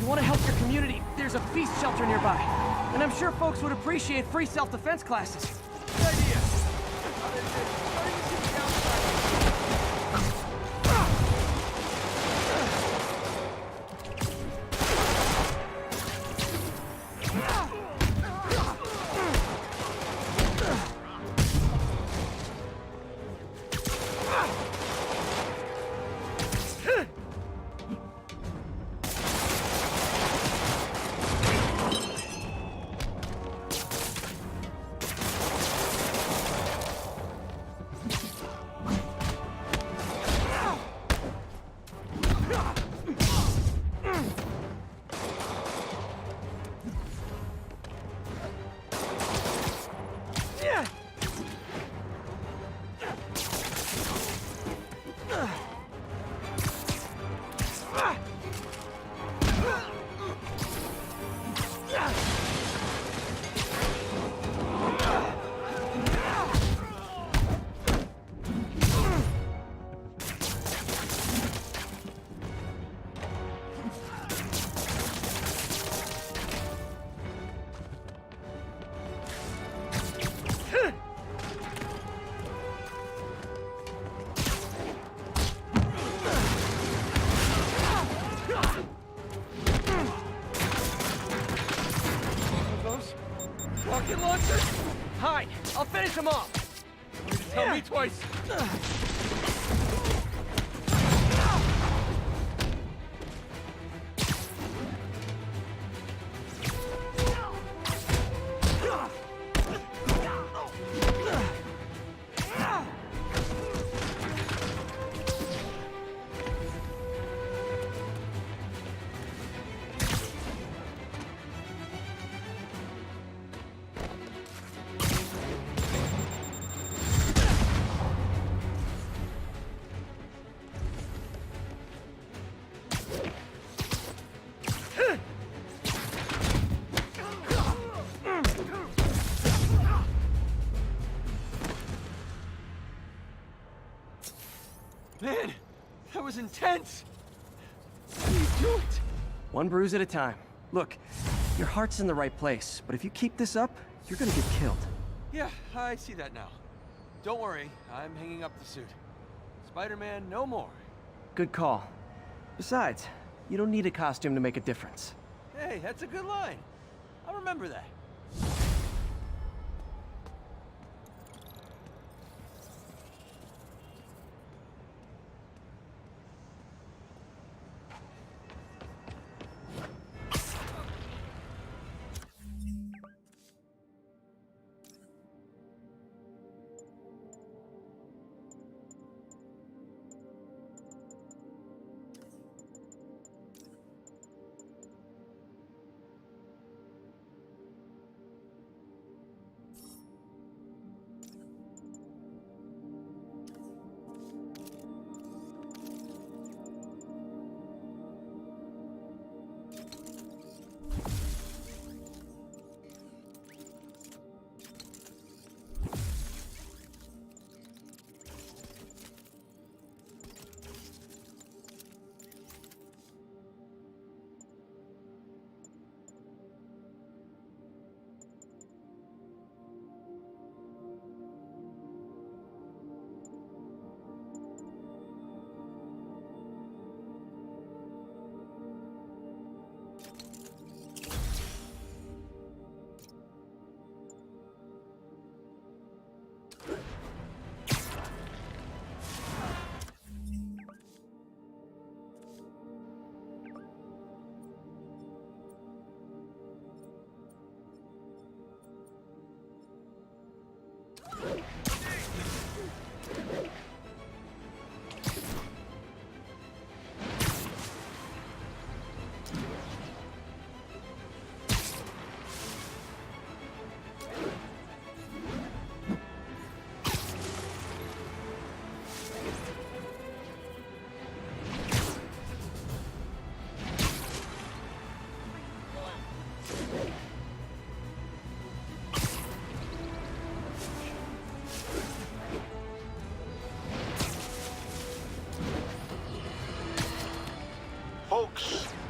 You want to help your community, there's a feast shelter nearby. And I'm sure folks would appreciate free self-defense classes. Good idea. Rocket launcher? Hide! I'll finish him off! You tell me twice. Man, that was intense. How do you do it? One bruise at a time. Look, your heart's in the right place, but if you keep this up, you're gonna get killed. Yeah, I see that now. Don't worry, I'm hanging up the suit. Spider-Man, no more. Good call. Besides, you don't need a costume to make a difference. Hey, that's a good line. I'll remember that.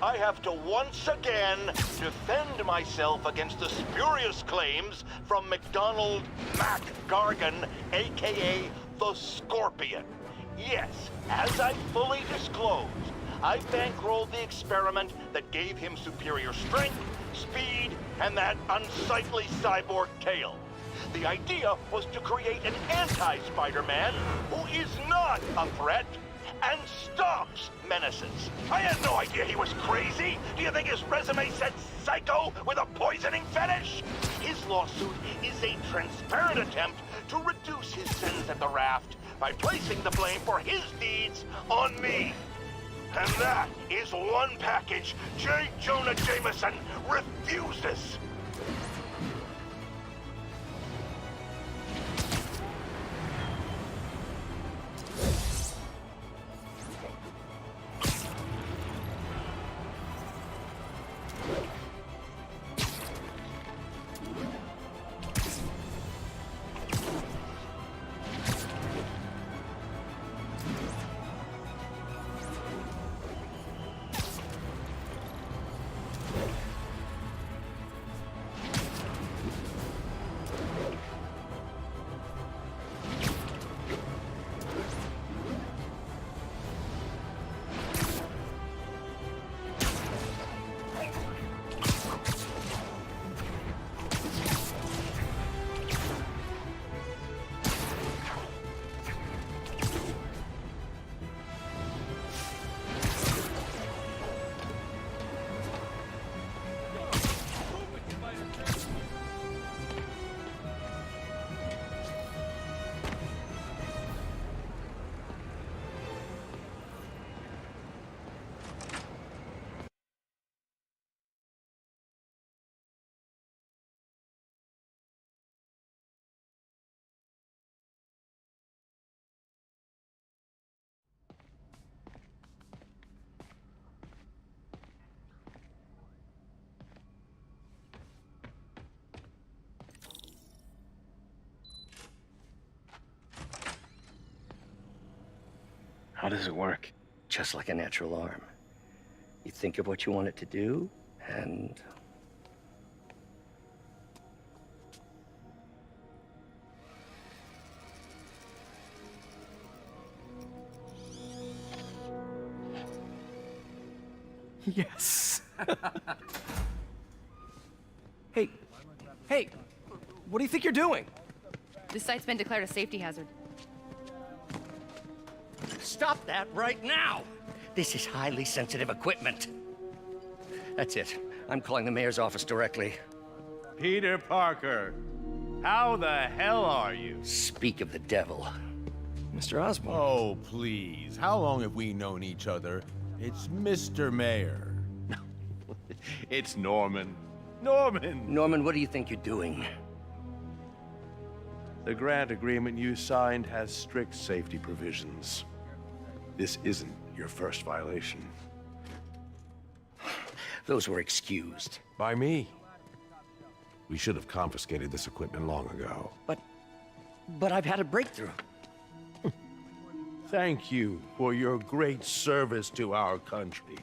I have to once again defend myself against the spurious claims from McDonald Mac Gargan, aka the Scorpion. Yes, as I fully disclosed, I bankrolled the experiment that gave him superior strength, speed, and that unsightly cyborg tail. The idea was to create an anti-Spider-Man who is not a threat and stops menaces. I had no idea he was crazy. Do you think his resume said psycho with a poisoning fetish? His lawsuit is a transparent attempt to reduce his sins at the raft by placing the blame for his deeds on me. And that is one package J. Jonah Jameson refuses. How does it work? Just like a natural arm. You think of what you want it to do, and... Yes. Hey, what do you think you're doing? This site's been declared a safety hazard. Stop that right now! This is highly sensitive equipment. That's it. I'm calling the mayor's office directly. Peter Parker, how the hell are you? Speak of the devil. Mr. Osborn. Oh, please. How long have we known each other? It's Mr. Mayor. It's Norman. Norman! Norman, what do you think you're doing? The grant agreement you signed has strict safety provisions. This isn't your first violation. Those were excused. By me. We should have confiscated this equipment long ago. But I've had a breakthrough. Thank you for your great service to our country.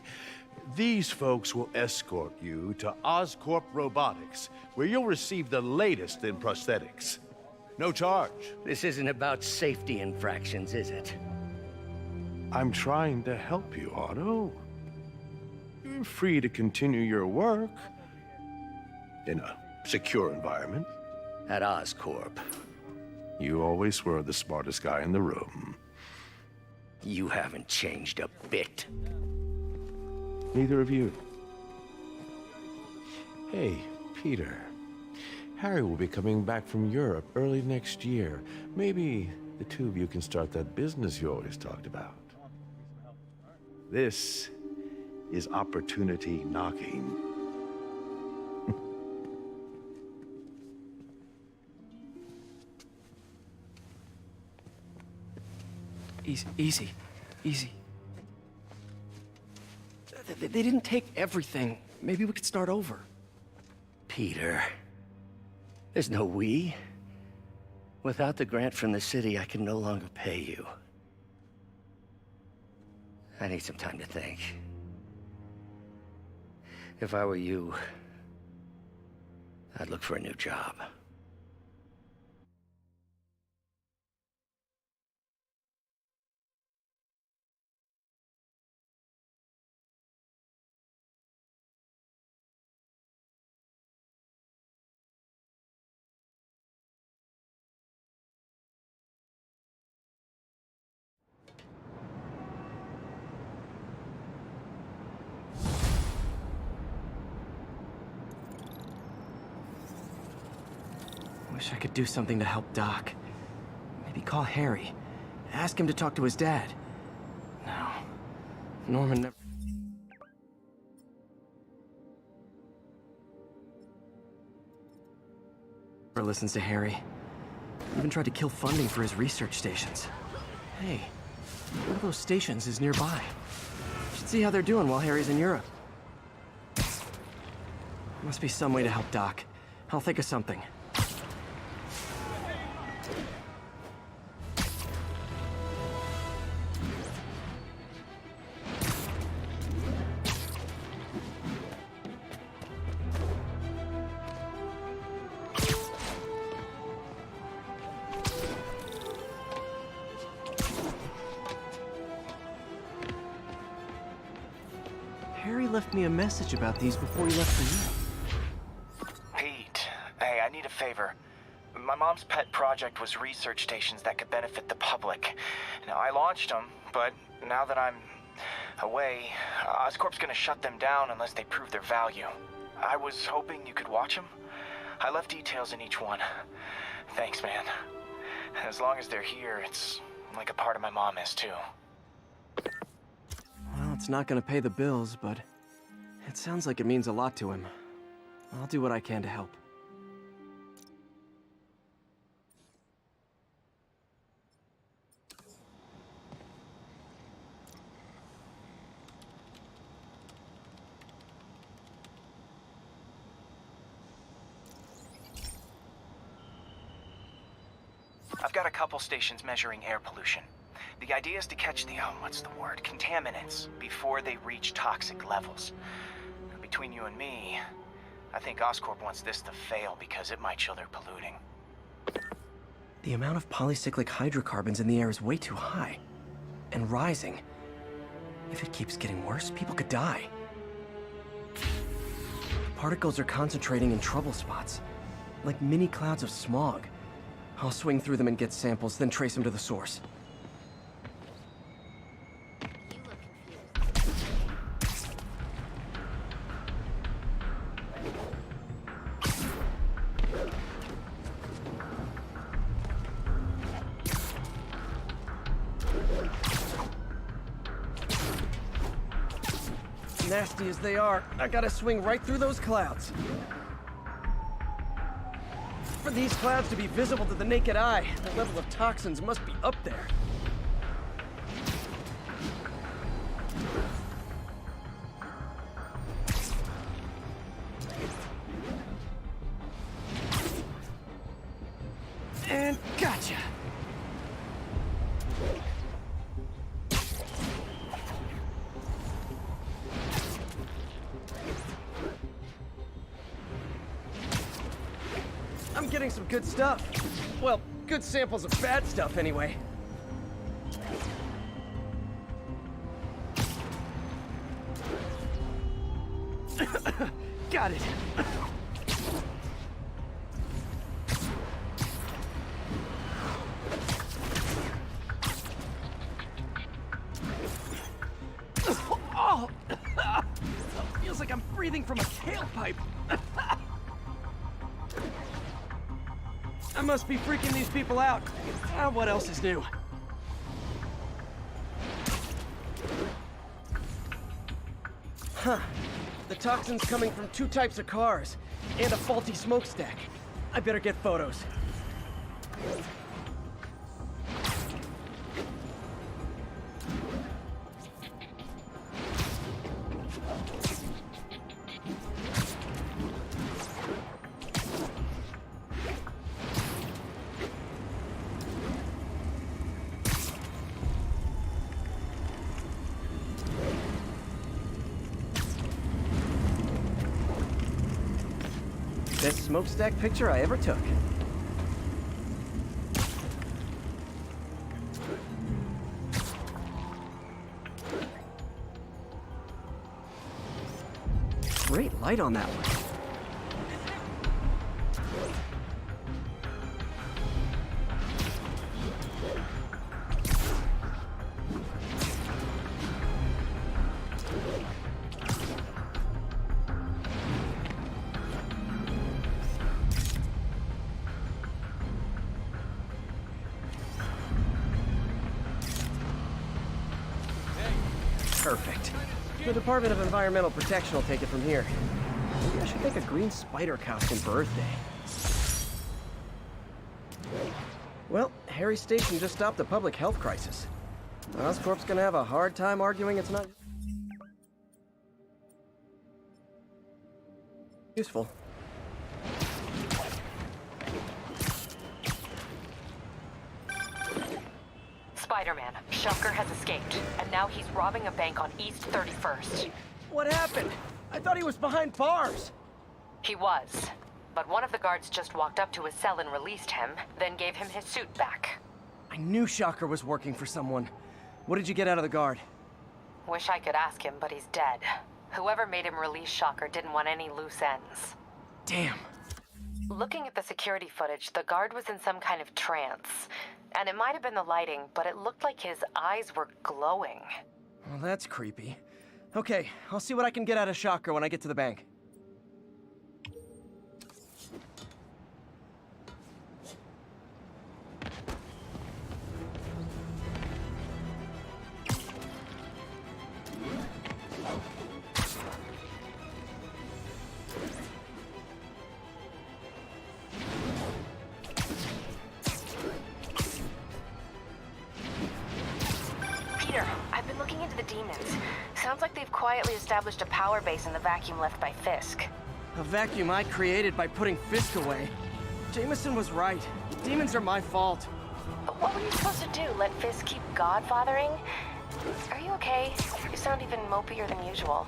These folks will escort you to Oscorp Robotics, where you'll receive the latest in prosthetics. No charge. This isn't about safety infractions, is it? I'm trying to help you, Otto. You're free to continue your work in a secure environment. At Oscorp. You always were the smartest guy in the room. You haven't changed a bit. Neither of you. Hey, Peter. Harry will be coming back from Europe early next year. Maybe the two of you can start that business you always talked about. This is opportunity knocking. Easy. They didn't take everything. Maybe we could start over. Peter, there's no we. Without the grant from the city, I can no longer pay you. I need some time to think. If I were you, I'd look for a new job. Wish I could do something to help Doc. Maybe call Harry. Ask him to talk to his dad. No. Norman never... listens to Harry. Even tried to kill funding for his research stations. Hey, one of those stations is nearby. Should see how they're doing while Harry's in Europe. Must be some way to help Doc. I'll think of something. Harry left me a message about these before he left for you. Pete, hey, I need a favor. My mom's pet project was research stations that could benefit the public. Now, I launched them, but now that I'm away, Oscorp's gonna shut them down unless they prove their value. I was hoping you could watch them. I left details in each one. Thanks, man. As long as they're here, it's like a part of my mom is, too. Well, it's not gonna pay the bills, but it sounds like it means a lot to him. I'll do what I can to help. I've got a couple stations measuring air pollution. The idea is to catch the, what's the word, contaminants before they reach toxic levels. Between you and me, I think Oscorp wants this to fail because it might show they're polluting. The amount of polycyclic hydrocarbons in the air is way too high. And rising. If it keeps getting worse, people could die. The particles are concentrating in trouble spots, like mini clouds of smog. I'll swing through them and get samples, then trace them to the source. Nasty as they are, I gotta swing right through those clouds. For these clouds to be visible to the naked eye, the level of toxins must be up there. And gotcha! I'm getting some good stuff. Well, good samples of bad stuff, anyway. Got it. Oh! Feels like I'm breathing from a tailpipe. I must be freaking these people out. What else is new? Huh. The toxin's coming from 2 types of cars, and a faulty smokestack. I better get photos. smokestack picture I ever took. Great light on that one. Perfect. The Department of Environmental Protection will take it from here. Maybe I should make a green spider costume for Earth Day. Well, Harry Station just stopped a public health crisis. Oscorp's gonna have a hard time arguing it's not useful. Spider-Man, Shocker has escaped, and now he's robbing a bank on East 31st. What happened? I thought he was behind bars. He was, but one of the guards just walked up to his cell and released him, then gave him his suit back. I knew Shocker was working for someone. What did you get out of the guard? Wish I could ask him, but he's dead. Whoever made him release Shocker didn't want any loose ends. Damn. Looking at the security footage, the guard was in some kind of trance. And it might have been the lighting, but it looked like his eyes were glowing. Well, that's creepy. Okay, I'll see what I can get out of Shocker when I get to the bank. Peter, I've been looking into the demons. Sounds like they've quietly established a power base in the vacuum left by Fisk. A vacuum I created by putting Fisk away. Jameson was right. The demons are my fault. What were you supposed to do? Let Fisk keep godfathering? Are you okay? You sound even mopier than usual.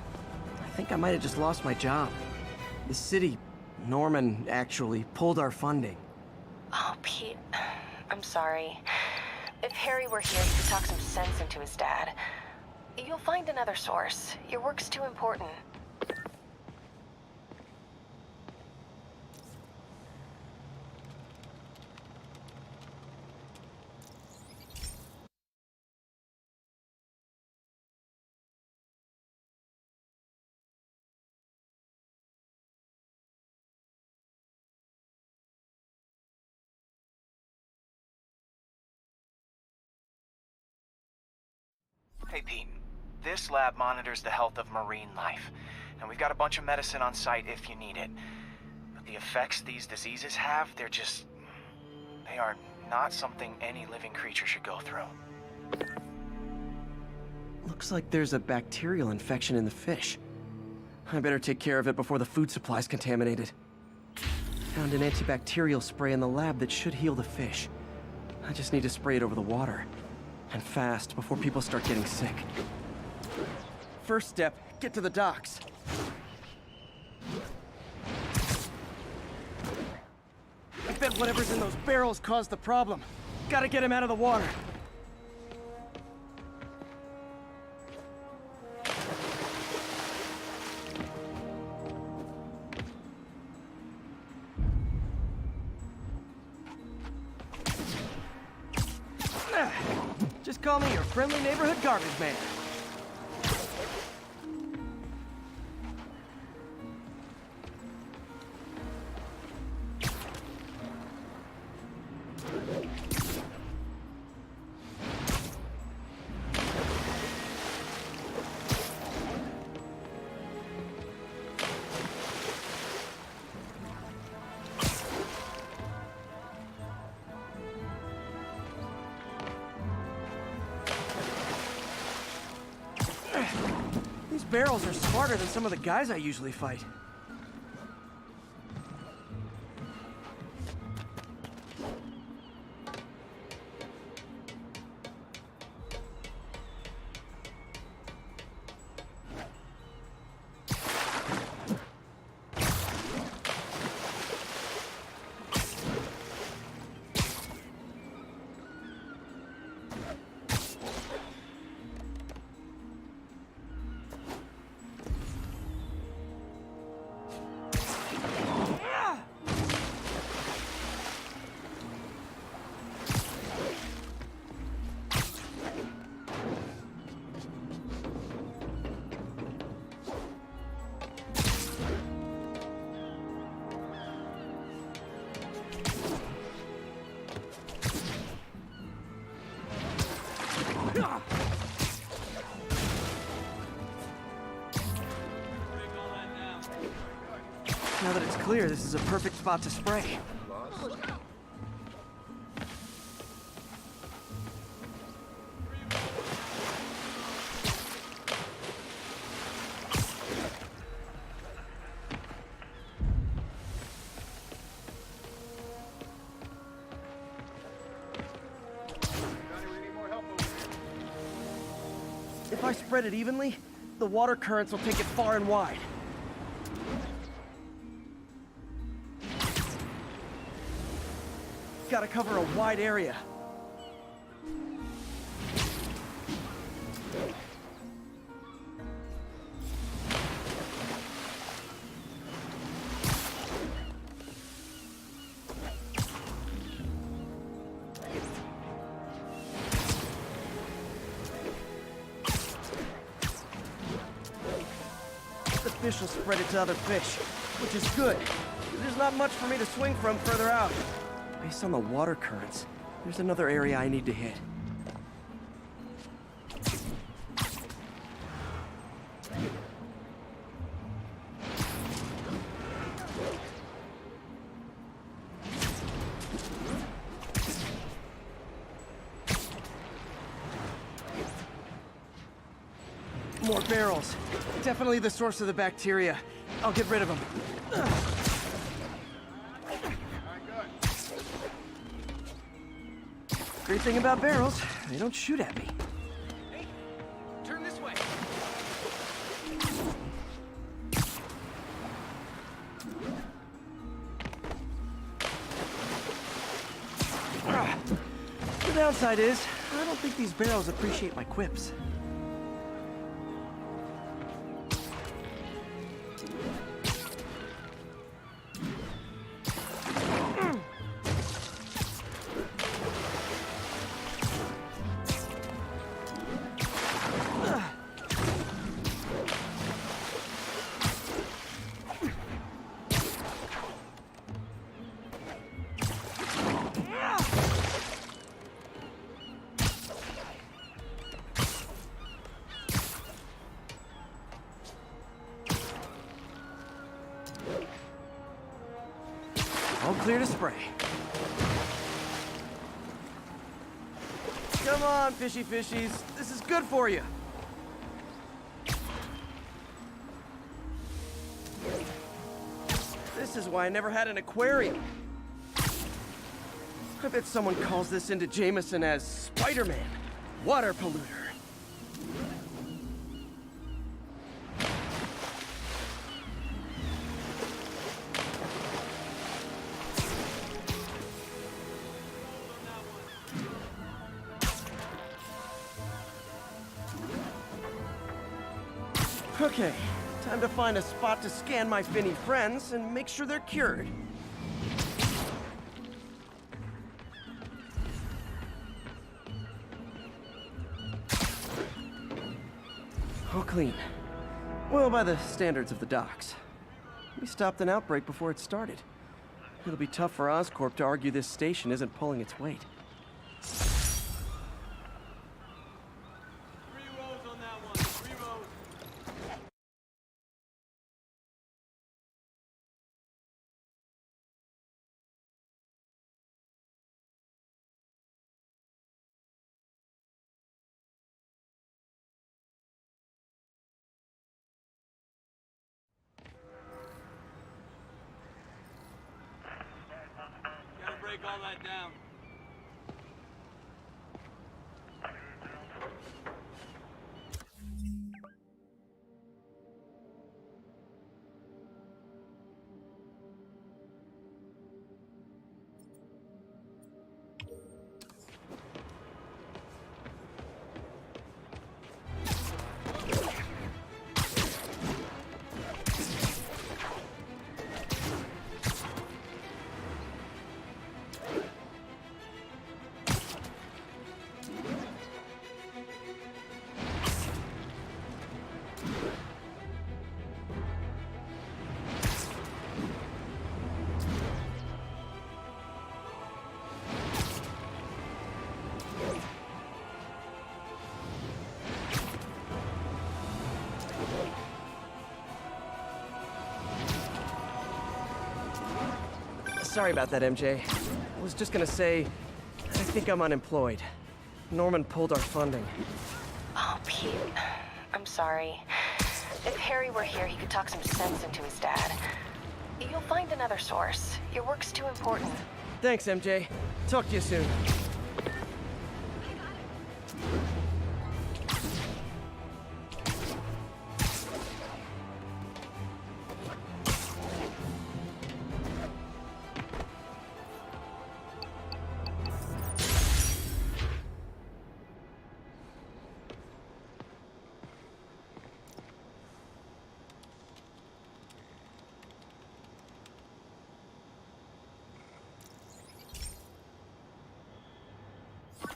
I think I might have just lost my job. The city, Norman, actually, pulled our funding. Oh, Pete. I'm sorry. If Harry were here, he could talk some sense into his dad. You'll find another source. Your work's too important. Hey, Pete. This lab monitors the health of marine life, and we've got a bunch of medicine on site if you need it. But the effects these diseases have, they are not something any living creature should go through. Looks like there's a bacterial infection in the fish. I better take care of it before the food supply's contaminated. Found an antibacterial spray in the lab that should heal the fish. I just need to spray it over the water. And fast, before people start getting sick. First step, get to the docks. I bet whatever's in those barrels caused the problem. Gotta get him out of the water. Just call me your friendly neighborhood garbage man. These barrels are smarter than some of the guys I usually fight. clear, this is a perfect spot to spray. If I spread it evenly, the water currents will take it far and wide. Gotta cover a wide area. The fish will spread it to other fish, which is good. There's not much for me to swing from further out. Based on the water currents, there's another area I need to hit. More barrels. Definitely the source of the bacteria. I'll get rid of them. Great thing about barrels, they don't shoot at me. Hey, turn this way. The downside is, I don't think these barrels appreciate my quips. All clear to spray. Come on, fishy fishies. This is good for you. This is why I never had an aquarium. I bet someone calls this into Jameson as Spider-Man, water polluter. Okay, time to find a spot to scan my finny friends and make sure they're cured. All clean. Well, by the standards of the docks. We stopped an outbreak before it started. It'll be tough for Oscorp to argue this station isn't pulling its weight. Gotta break all that down. Sorry about that, MJ. I was just gonna say, I think I'm unemployed. Norman pulled our funding. Oh, Pete. I'm sorry. If Harry were here, he could talk some sense into his dad. You'll find another source. Your work's too important. Thanks, MJ. Talk to you soon.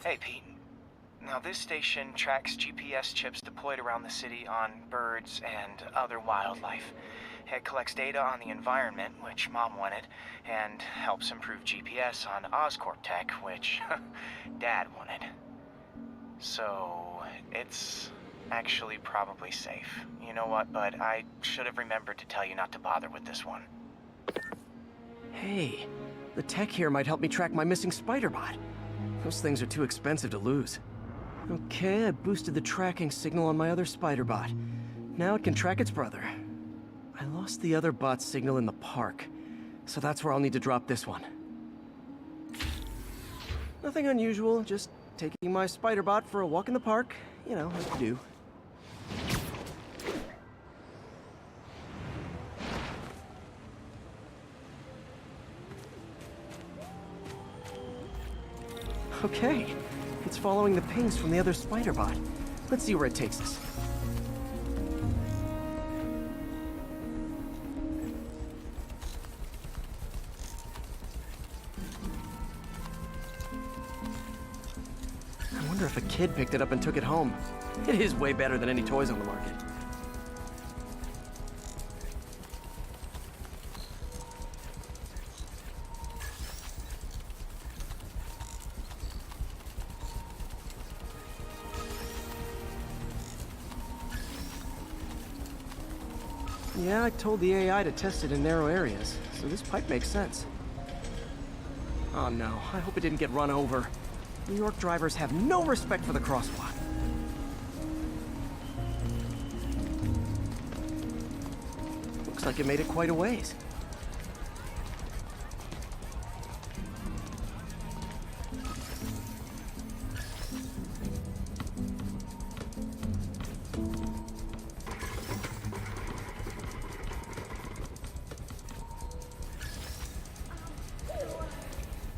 Hey, Pete. Now, this station tracks GPS chips deployed around the city on birds and other wildlife. It collects data on the environment, which Mom wanted, and helps improve GPS on Oscorp tech, which Dad wanted. So, it's actually probably safe. You know what, bud? I should have remembered to tell you not to bother with this one. Hey, the tech here might help me track my missing Spider-Bot. Those things are too expensive to lose. Okay, I boosted the tracking signal on my other Spider-Bot. Now it can track its brother. I lost the other bot's signal in the park, so that's where I'll need to drop this one. Nothing unusual, just taking my Spider-Bot for a walk in the park. You know, as you do. Okay, it's following the pings from the other Spider-Bot. Let's see where it takes us. I wonder if a kid picked it up and took it home. It is way better than any toys on the market. Yeah, I told the AI to test it in narrow areas, so this pipe makes sense. Oh no, I hope it didn't get run over. New York drivers have no respect for the crosswalk. Looks like it made it quite a ways.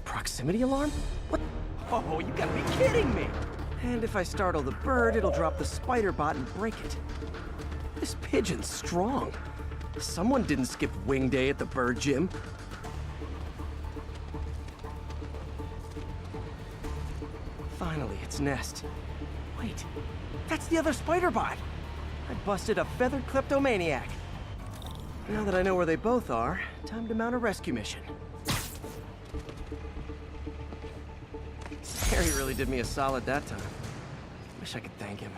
Proximity alarm? What? Oh, you gotta be kidding me! And if I startle the bird, it'll drop the Spider-Bot and break it. This pigeon's strong. Someone didn't skip wing day at the bird gym. Finally, its nest. Wait, that's the other Spider-Bot! I busted a feathered kleptomaniac. Now that I know where they both are, time to mount a rescue mission. Harry really did me a solid that time. Wish I could thank him.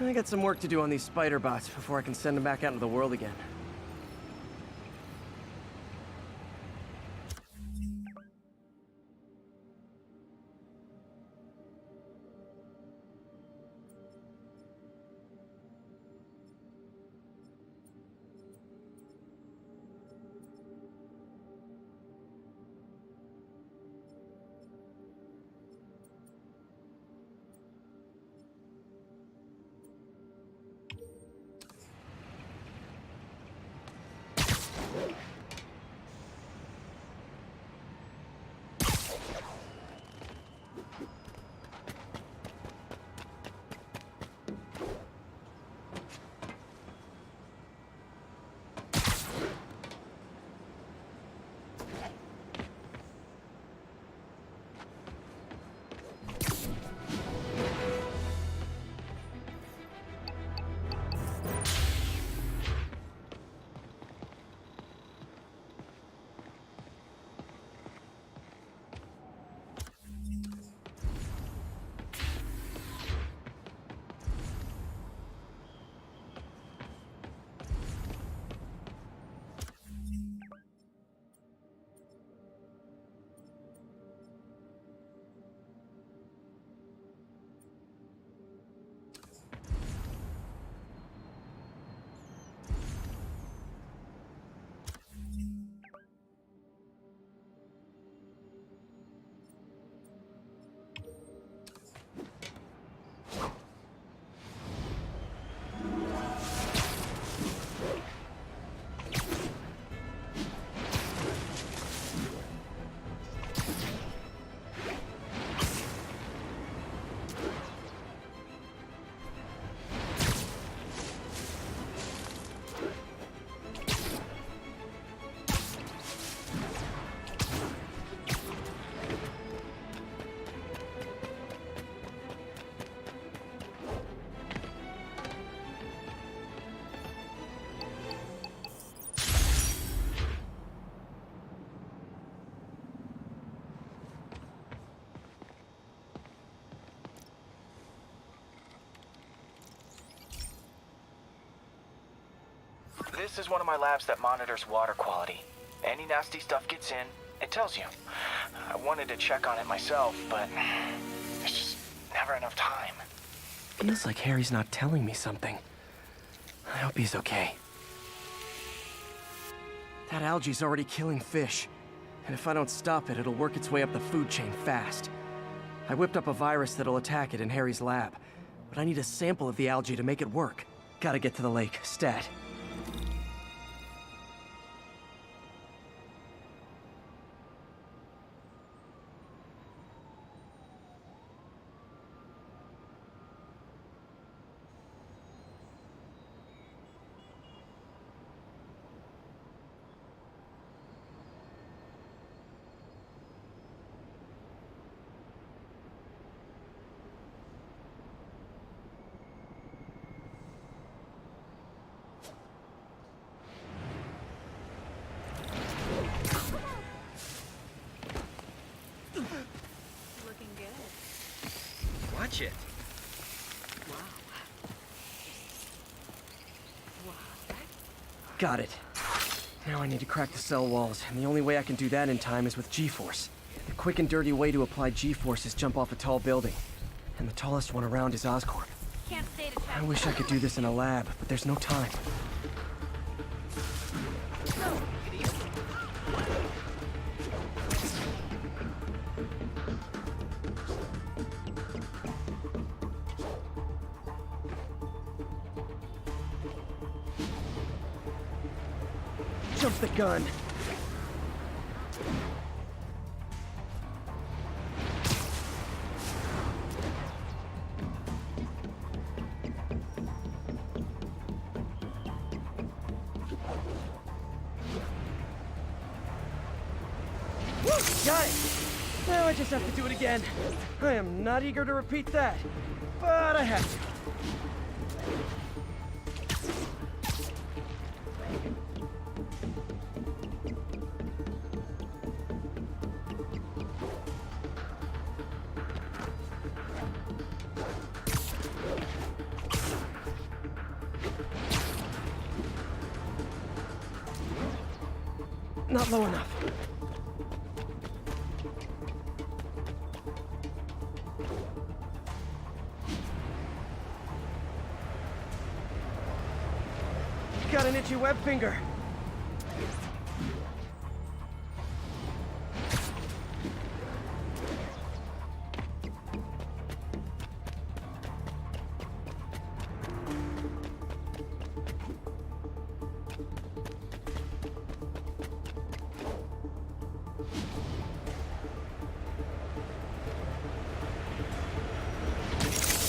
I got some work to do on these Spider-Bots before I can send them back out into the world again. This is one of my labs that monitors water quality. Any nasty stuff gets in, it tells you. I wanted to check on it myself, but there's just never enough time. Feels like Harry's not telling me something. I hope he's okay. That algae's already killing fish. And if I don't stop it, it'll work its way up the food chain fast. I whipped up a virus that'll attack it in Harry's lab. But I need a sample of the algae to make it work. Gotta get to the lake, stat. Looking good. Watch it. Got it. Now I need to crack the cell walls, and the only way I can do that in time is with G-Force. The quick and dirty way to apply G-Force is jump off a tall building. And the tallest one around is Oscorp. Can't stay to I wish I could do this in a lab, but there's no time. Jump the gun. Got it! Now I just have to do it again. I am not eager to repeat that, but I have to. Not low enough. Got an itchy web finger.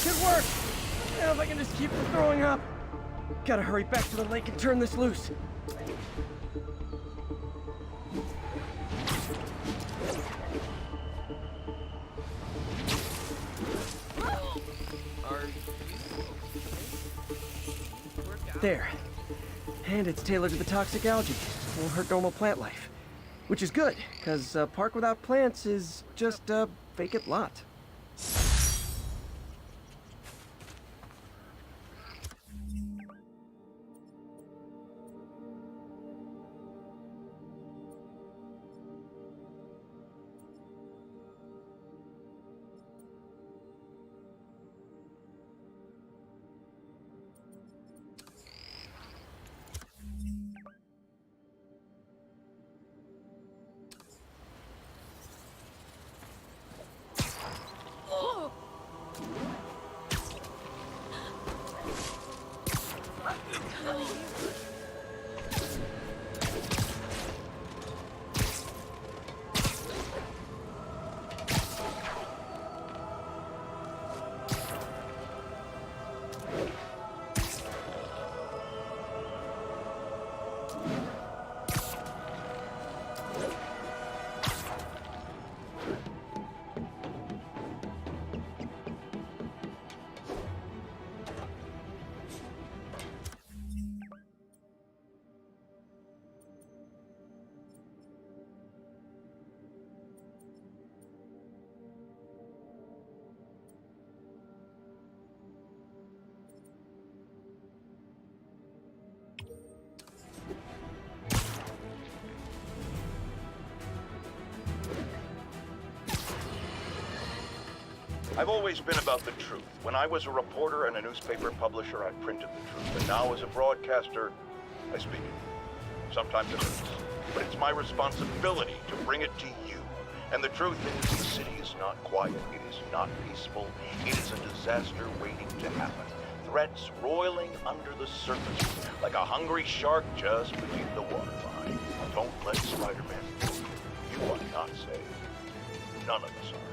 Good work! Now if I can just keep from throwing up. Gotta hurry back to the lake and turn this loose. There. And it's tailored to the toxic algae. Won't hurt normal plant life. Which is good, because a park without plants is just a vacant lot. I've always been about the truth. When I was a reporter and a newspaper publisher, I printed the truth. And now as a broadcaster, I speak it. Sometimes it hurts. But it's my responsibility to bring it to you. And the truth is, the city is not quiet. It is not peaceful. It is a disaster waiting to happen. Threats roiling under the surface, like a hungry shark just beneath the waterline. Don't let Spider-Man fool you. You are not safe. None of us are.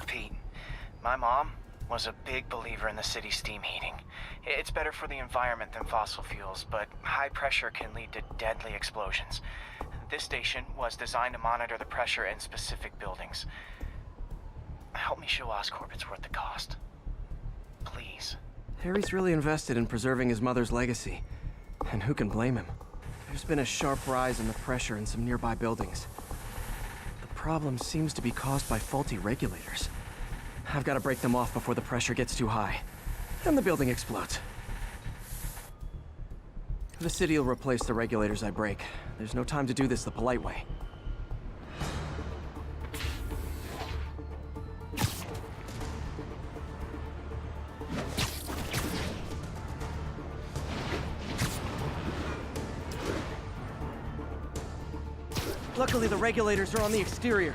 Pete, my mom was a big believer in the city's steam heating. It's better for the environment than fossil fuels, but high pressure can lead to deadly explosions. This station was designed to monitor the pressure in specific buildings. Help me show Oscorp it's worth the cost. Please. Harry's really invested in preserving his mother's legacy. And who can blame him? There's been a sharp rise in the pressure in some nearby buildings. The problem seems to be caused by faulty regulators. I've got to break them off before the pressure gets too high. And the building explodes. The city will replace the regulators I break. There's no time to do this the polite way. Luckily, the regulators are on the exterior.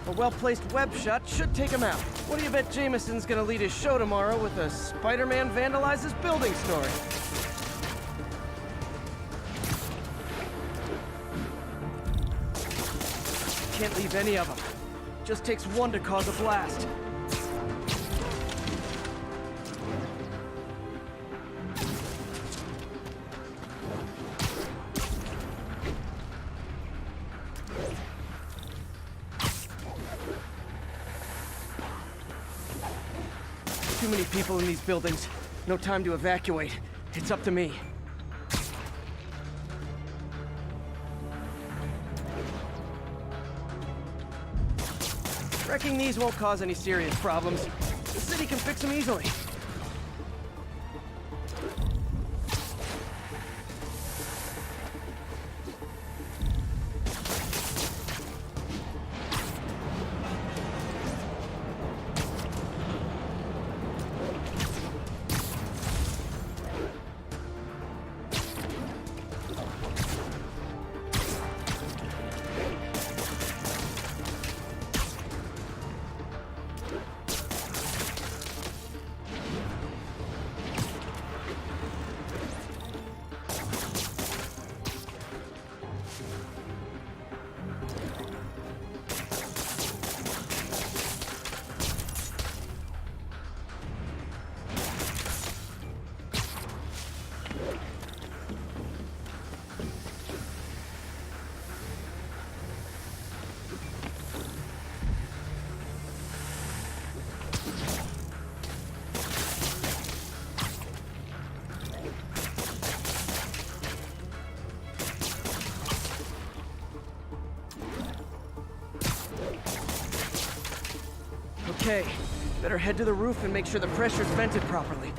A well-placed web shot should take him out. What do you bet Jameson's gonna lead his show tomorrow with a Spider-Man vandalizes building story? can't leave any of them. Just takes one to cause a blast. Too many people in these buildings. No time to evacuate. It's up to me. Wrecking these won't cause any serious problems. The city can fix them easily. Okay, better head to the roof and make sure the pressure's vented properly.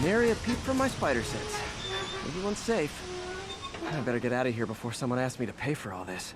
Nary a peep from my spider sense. Everyone's safe. I better get out of here before someone asks me to pay for all this.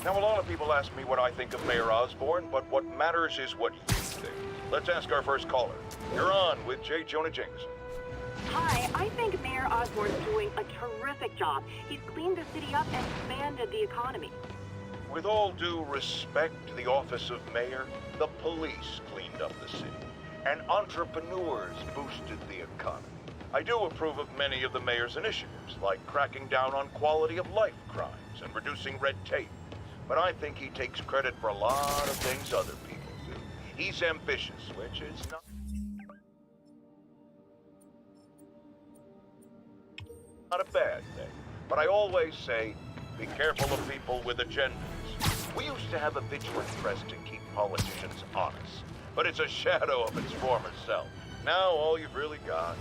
Now, a lot of people ask me what I think of Mayor Osborn, but what matters is what you think. Let's ask our first caller. You're on with J. Jonah Jameson. Hi, I think Mayor Osborn's doing a terrific job. He's cleaned the city up and expanded the economy. With all due respect to the office of mayor, the police cleaned up the city, and entrepreneurs boosted the economy. I do approve of many of the mayor's initiatives, like cracking down on quality of life crimes and reducing red tape. But I think he takes credit for a lot of things other people do. He's ambitious, which is not a bad thing. But I always say, be careful of people with agendas. We used to have a vigilant press to keep politicians honest, but it's a shadow of its former self. Now all you've really got.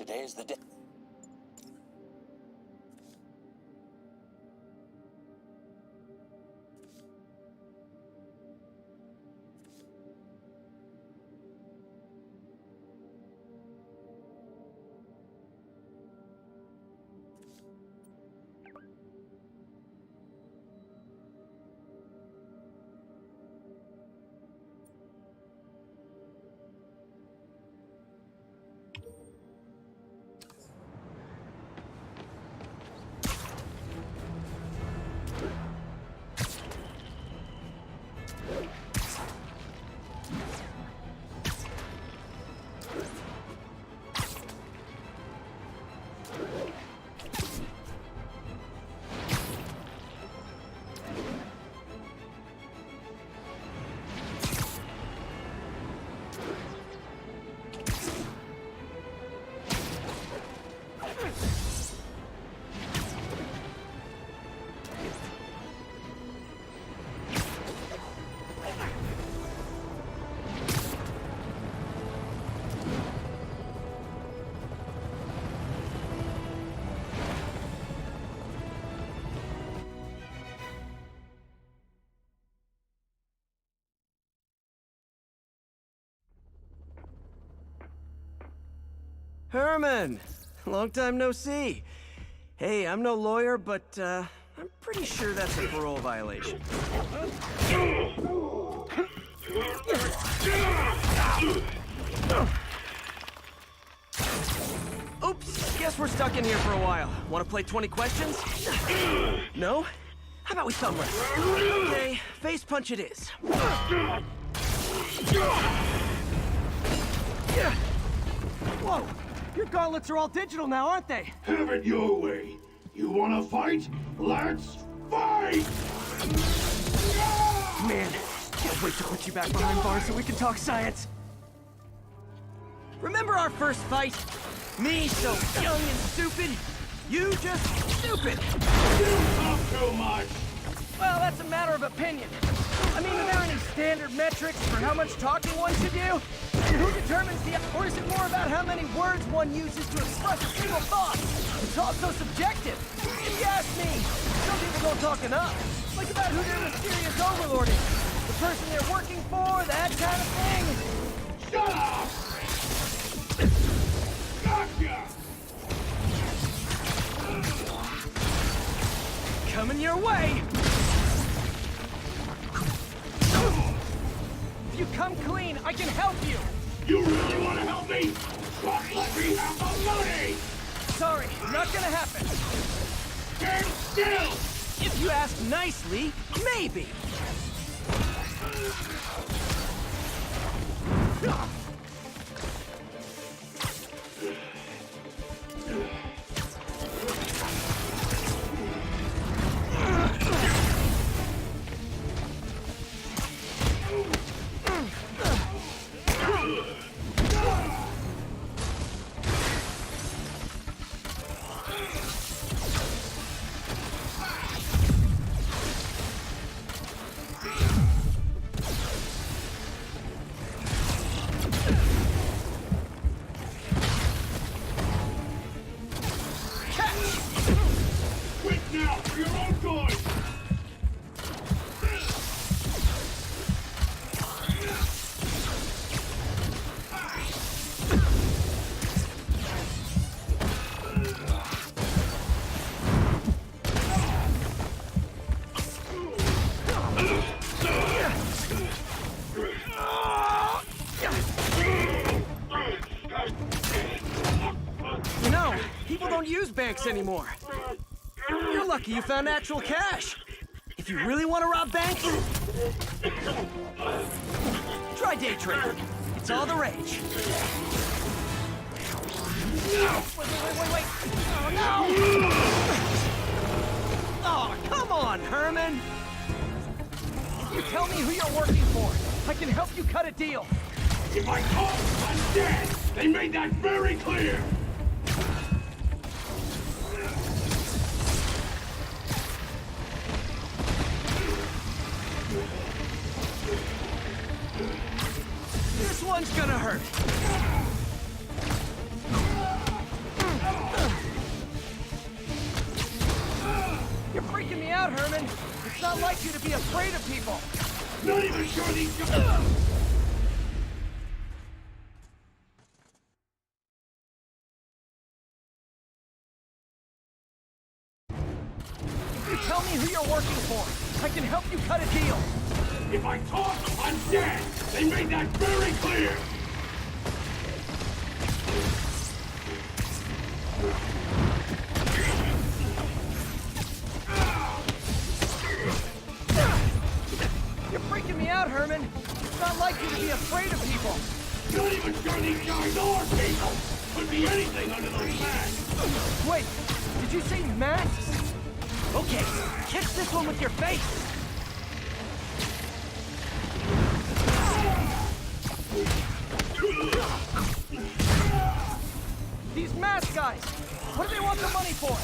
Today is the day. Herman! Long time no see. Hey, I'm no lawyer, but, I'm pretty sure that's a parole violation. Oops, guess we're stuck in here for a while. Want to play 20 questions? No? How about we thumb wrestle? Okay, face punch it is. Whoa! Your gauntlets are all digital now, aren't they? Have it your way. You wanna fight? Let's fight! Man, can't wait to put you back behind bars so we can talk science. Remember our first fight? Me so young and stupid, you just stupid. You talk too much! Well, that's a matter of opinion. I mean, are there any standard metrics for how much talking one should do? And who determines the... Or is it more about how many words one uses to express a single thought? It's all so subjective. If you ask me, some people don't talk enough. Like about who their mysterious overlord is. The person they're working for, that kind of thing. Shut up! Gotcha! Coming your way! If you come clean, I can help you! You really want to help me? But let me have the money! Sorry, not gonna happen. Stand still! If you ask nicely, maybe. Quit now for your own good! You know, people don't use banks anymore. You're lucky you found actual cash. If you really want to rob banks, try day trading. It's all the rage. Wait. Oh, no! Oh, come on, Herman! If you tell me who you're working for, I can help you cut a deal. If I talk, I'm dead! They made that very clear! This one's gonna hurt. Herman. It's not like you to be afraid of people. Not even sure these guys... You tell me who you're working for. I can help you cut a deal. If I talk, I'm dead! They made that very clear! You're freaking me out, Herman. It's not like you to be afraid of people. Not even sure these guys are people! Could be anything under those masks! Wait, did you say masks? Okay, catch this one with your face. These mask guys, what do they want the money for?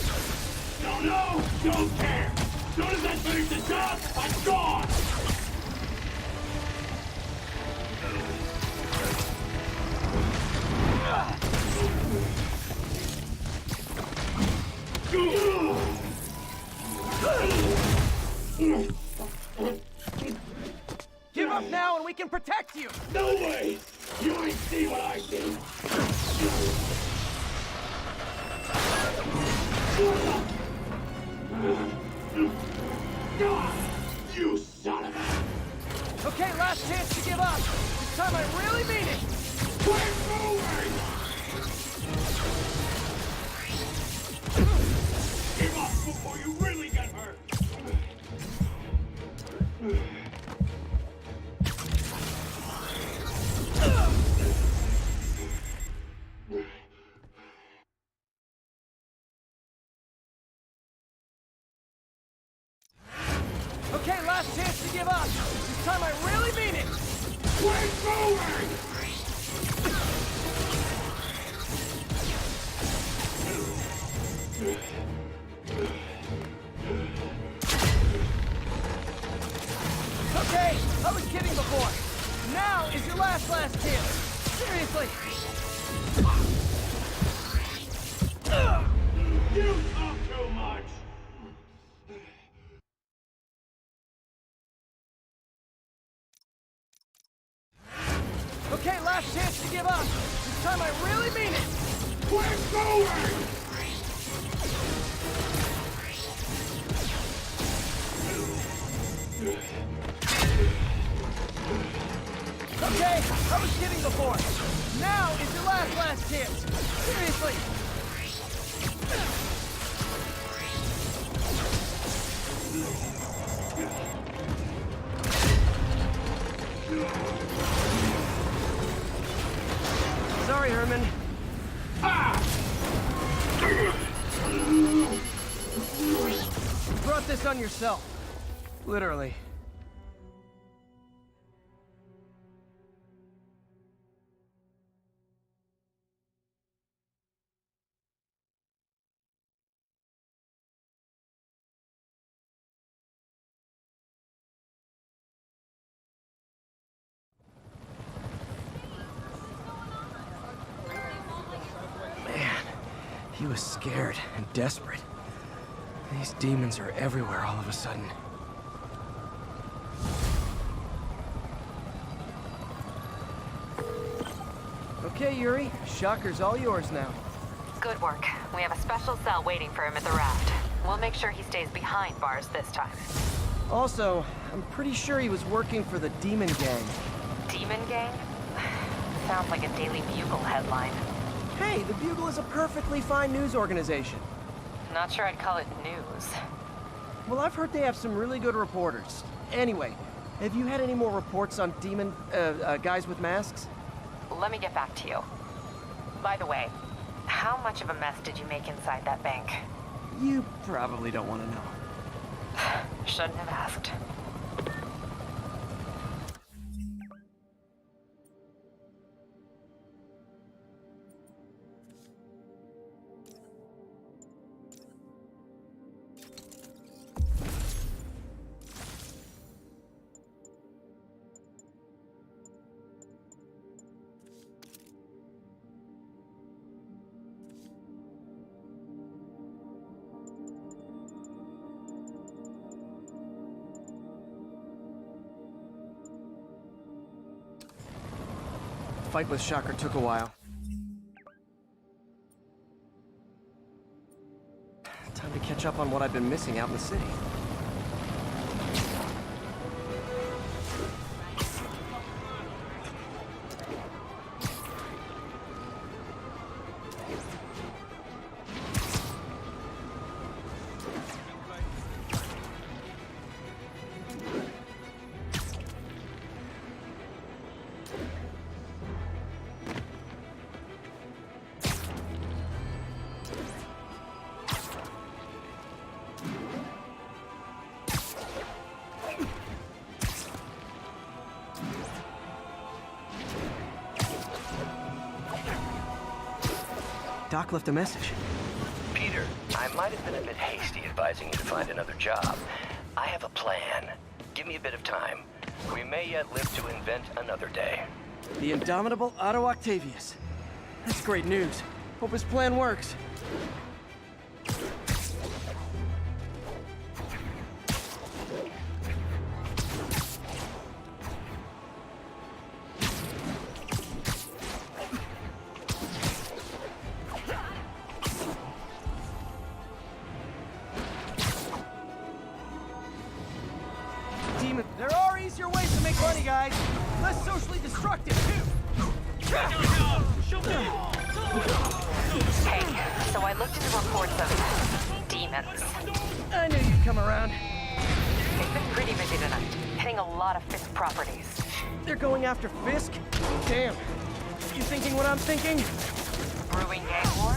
Don't know, don't care! As soon as I finish the job, I'm gone! Give up now and we can protect you! No way! You ain't see what I see! You son of a... Okay, last chance to give up. This time I really mean it! Quit moving! Give up before you really get hurt! Okay, last chance to give up. This time I really mean it! Quit moving! Okay, I was kidding before. Now is your last chance. Seriously. You talk too much! Okay, last chance to give up. This time I really mean it. Quit going! Okay, I was kidding before. Now is your last chance. Seriously. Sorry, Herman. You brought this on yourself. Literally. He was scared and desperate. These demons are everywhere all of a sudden. Okay, Yuri. Shocker's all yours now. Good work. We have a special cell waiting for him at the raft. We'll make sure he stays behind bars this time. Also, I'm pretty sure he was working for the Demon Gang. Demon Gang? Sounds like a Daily Bugle headline. Hey, the Bugle is a perfectly fine news organization. Not sure I'd call it news. Well, I've heard they have some really good reporters. Anyway, have you had any more reports on demon, guys with masks? Let me get back to you. By the way, how much of a mess did you make inside that bank? You probably don't want to know. Shouldn't have asked. fight with Shocker took a while. Time to catch up on what I've been missing out in the city. Doc left a message. Peter, I might have been a bit hasty advising you to find another job. I have a plan. Give me a bit of time. We may yet live to invent another day. The indomitable Otto Octavius. That's great news. Hope his plan works. Demon, there are easier ways to make money, guys. Less socially destructive, too. Hey, so I looked into reports of demons. I knew you'd come around. They've been pretty busy tonight, hitting a lot of Fisk properties. They're going after Fisk? Damn. You thinking what I'm thinking? Brewing gang war?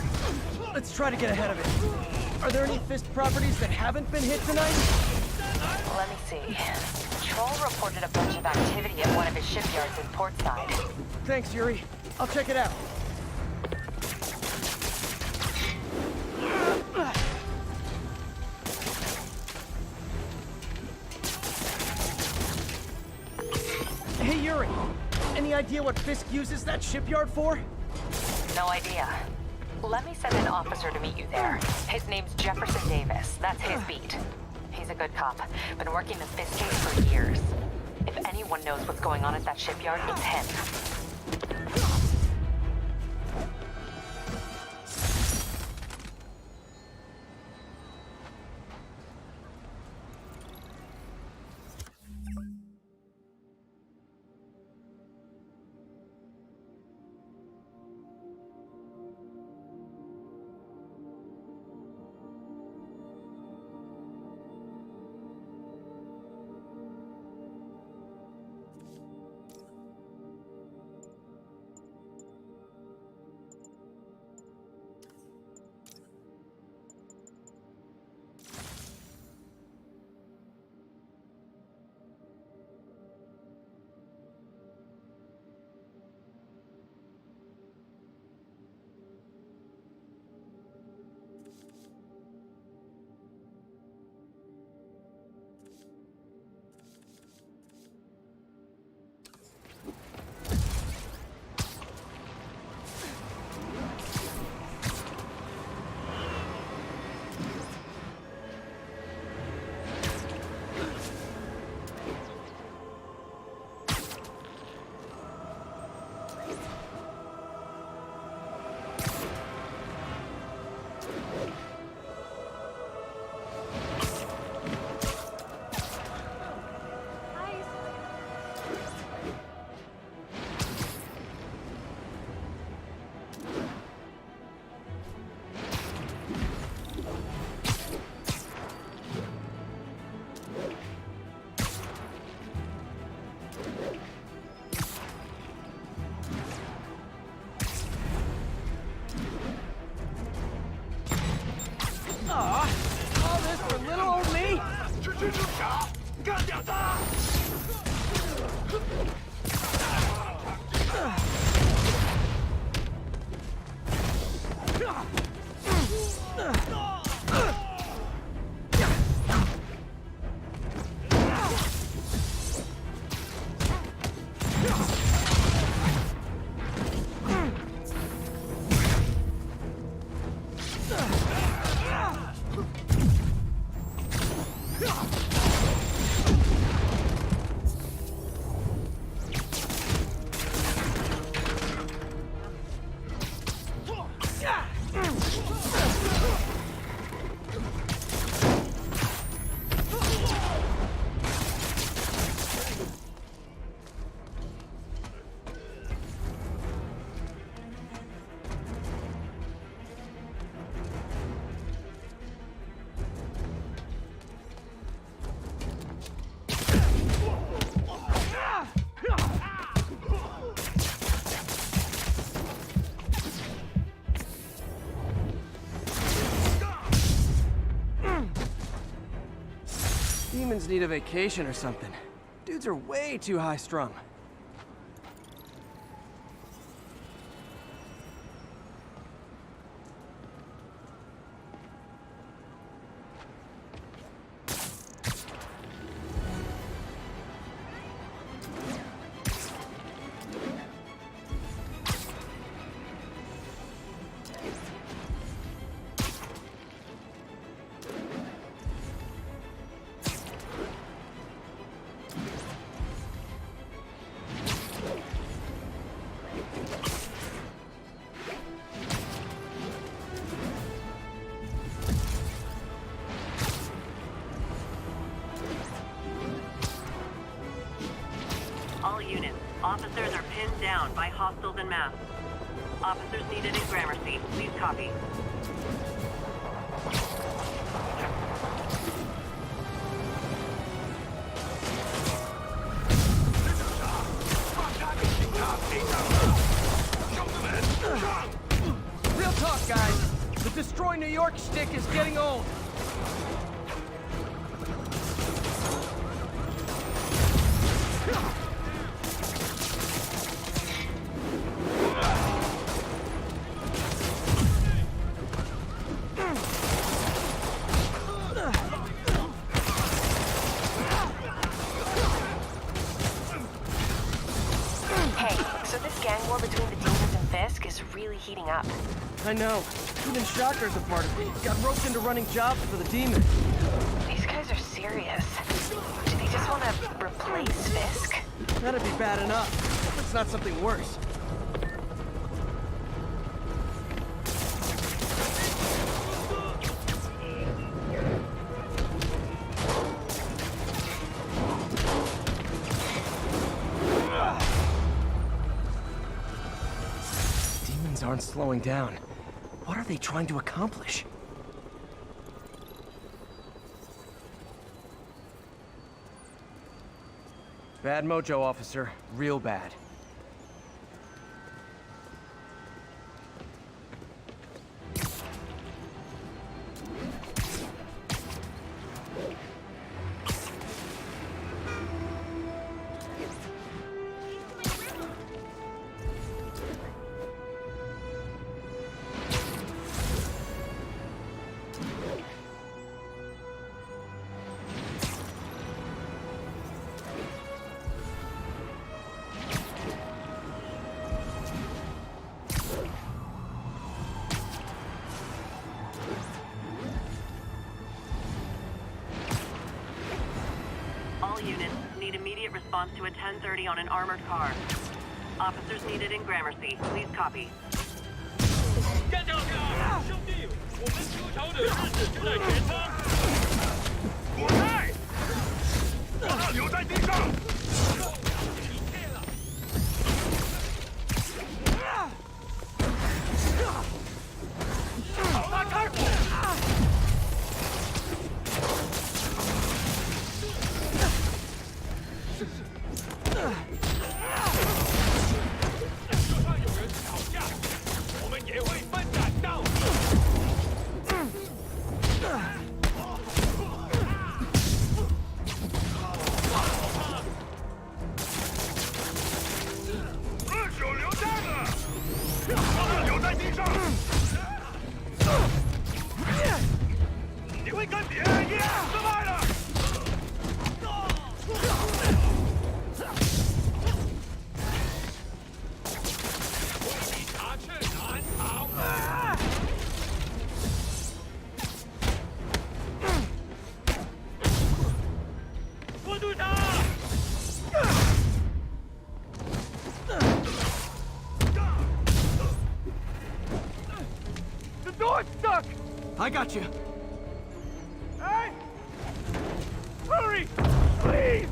Let's try to get ahead of it. Are there any Fisk properties that haven't been hit tonight? Let me see. Troll reported a bunch of activity at one of his shipyards in Portside. Thanks, Yuri. I'll check it out. Hey, Yuri. Any idea what Fisk uses that shipyard for? No idea. Let me send an officer to meet you there. His name's Jefferson Davis. That's his beat. He's a good cop. Been working the Fisk case for years. If anyone knows what's going on at that shipyard, it's him. All this for little old me? demons need a vacation or something. Dudes are way too high-strung. All units, officers are pinned down by hostiles en masse. Officers needed in Gramercy. Please copy. Real talk, guys. The Destroy New York shtick is getting old. Heating up. I know. Even Shocker's a part of it. Got roped into running jobs for the demons. These guys are serious. Do they just want to replace Fisk? That'd be bad enough. It's not something worse. Aren't slowing down. What are they trying to accomplish? Bad mojo, officer. Real bad. Units need immediate response to a 1030 on an armored car. Officers needed in Gramercy. Please copy. 干掉他！兄弟，我们出逃的日子就在前方。躲开！让他留在地上。朝他开火！ I got you. Hey! Hurry! Please!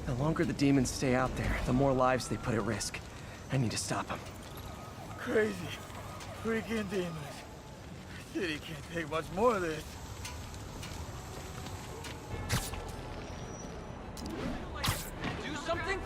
The longer the demons stay out there, the more lives they put at risk. I need to stop them. Crazy. Freaking demons. City can't take much more of this. Do something?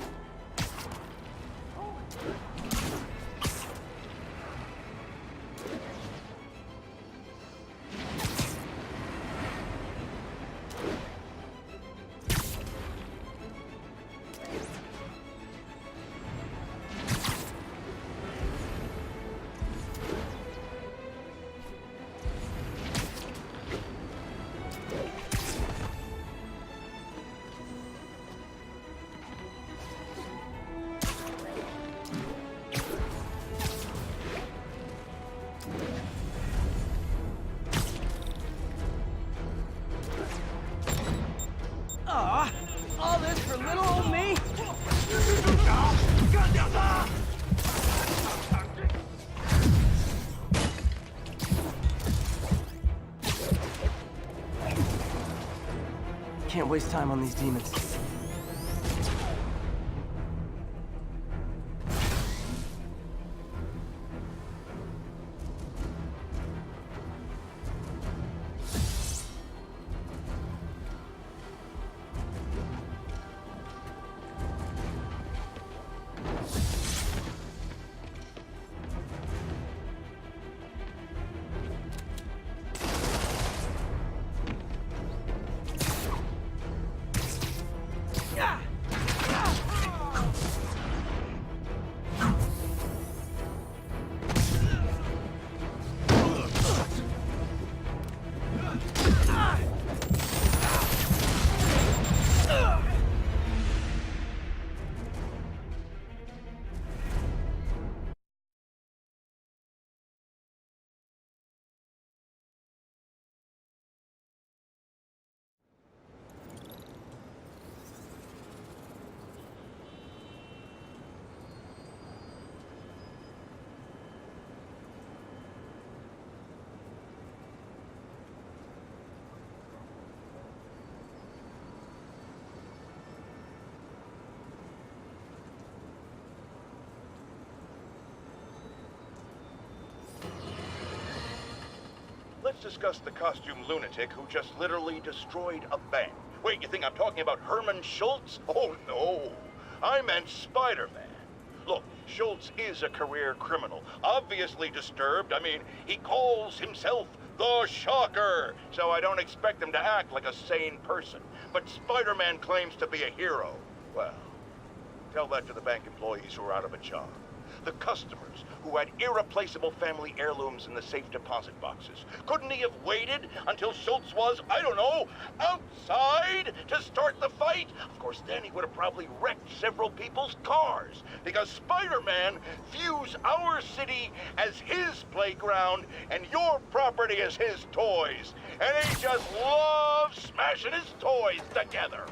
Aw, all this for little old me? Can't waste time on these demons. Let's discuss the costume lunatic who just literally destroyed a bank. Wait, you think I'm talking about Herman Schultz? Oh, no. I meant Spider-Man. Look, Schultz is a career criminal, obviously disturbed. I mean, he calls himself the Shocker, so I don't expect him to act like a sane person. But Spider-Man claims to be a hero. Well, tell that to the bank employees who are out of a job. The customers who had irreplaceable family heirlooms in the safe deposit boxes. Couldn't he have waited until Schultz was, I don't know, outside to start the fight? Of course, then he would have probably wrecked several people's cars, because Spider-Man views our city as his playground and your property as his toys. And he just loves smashing his toys together.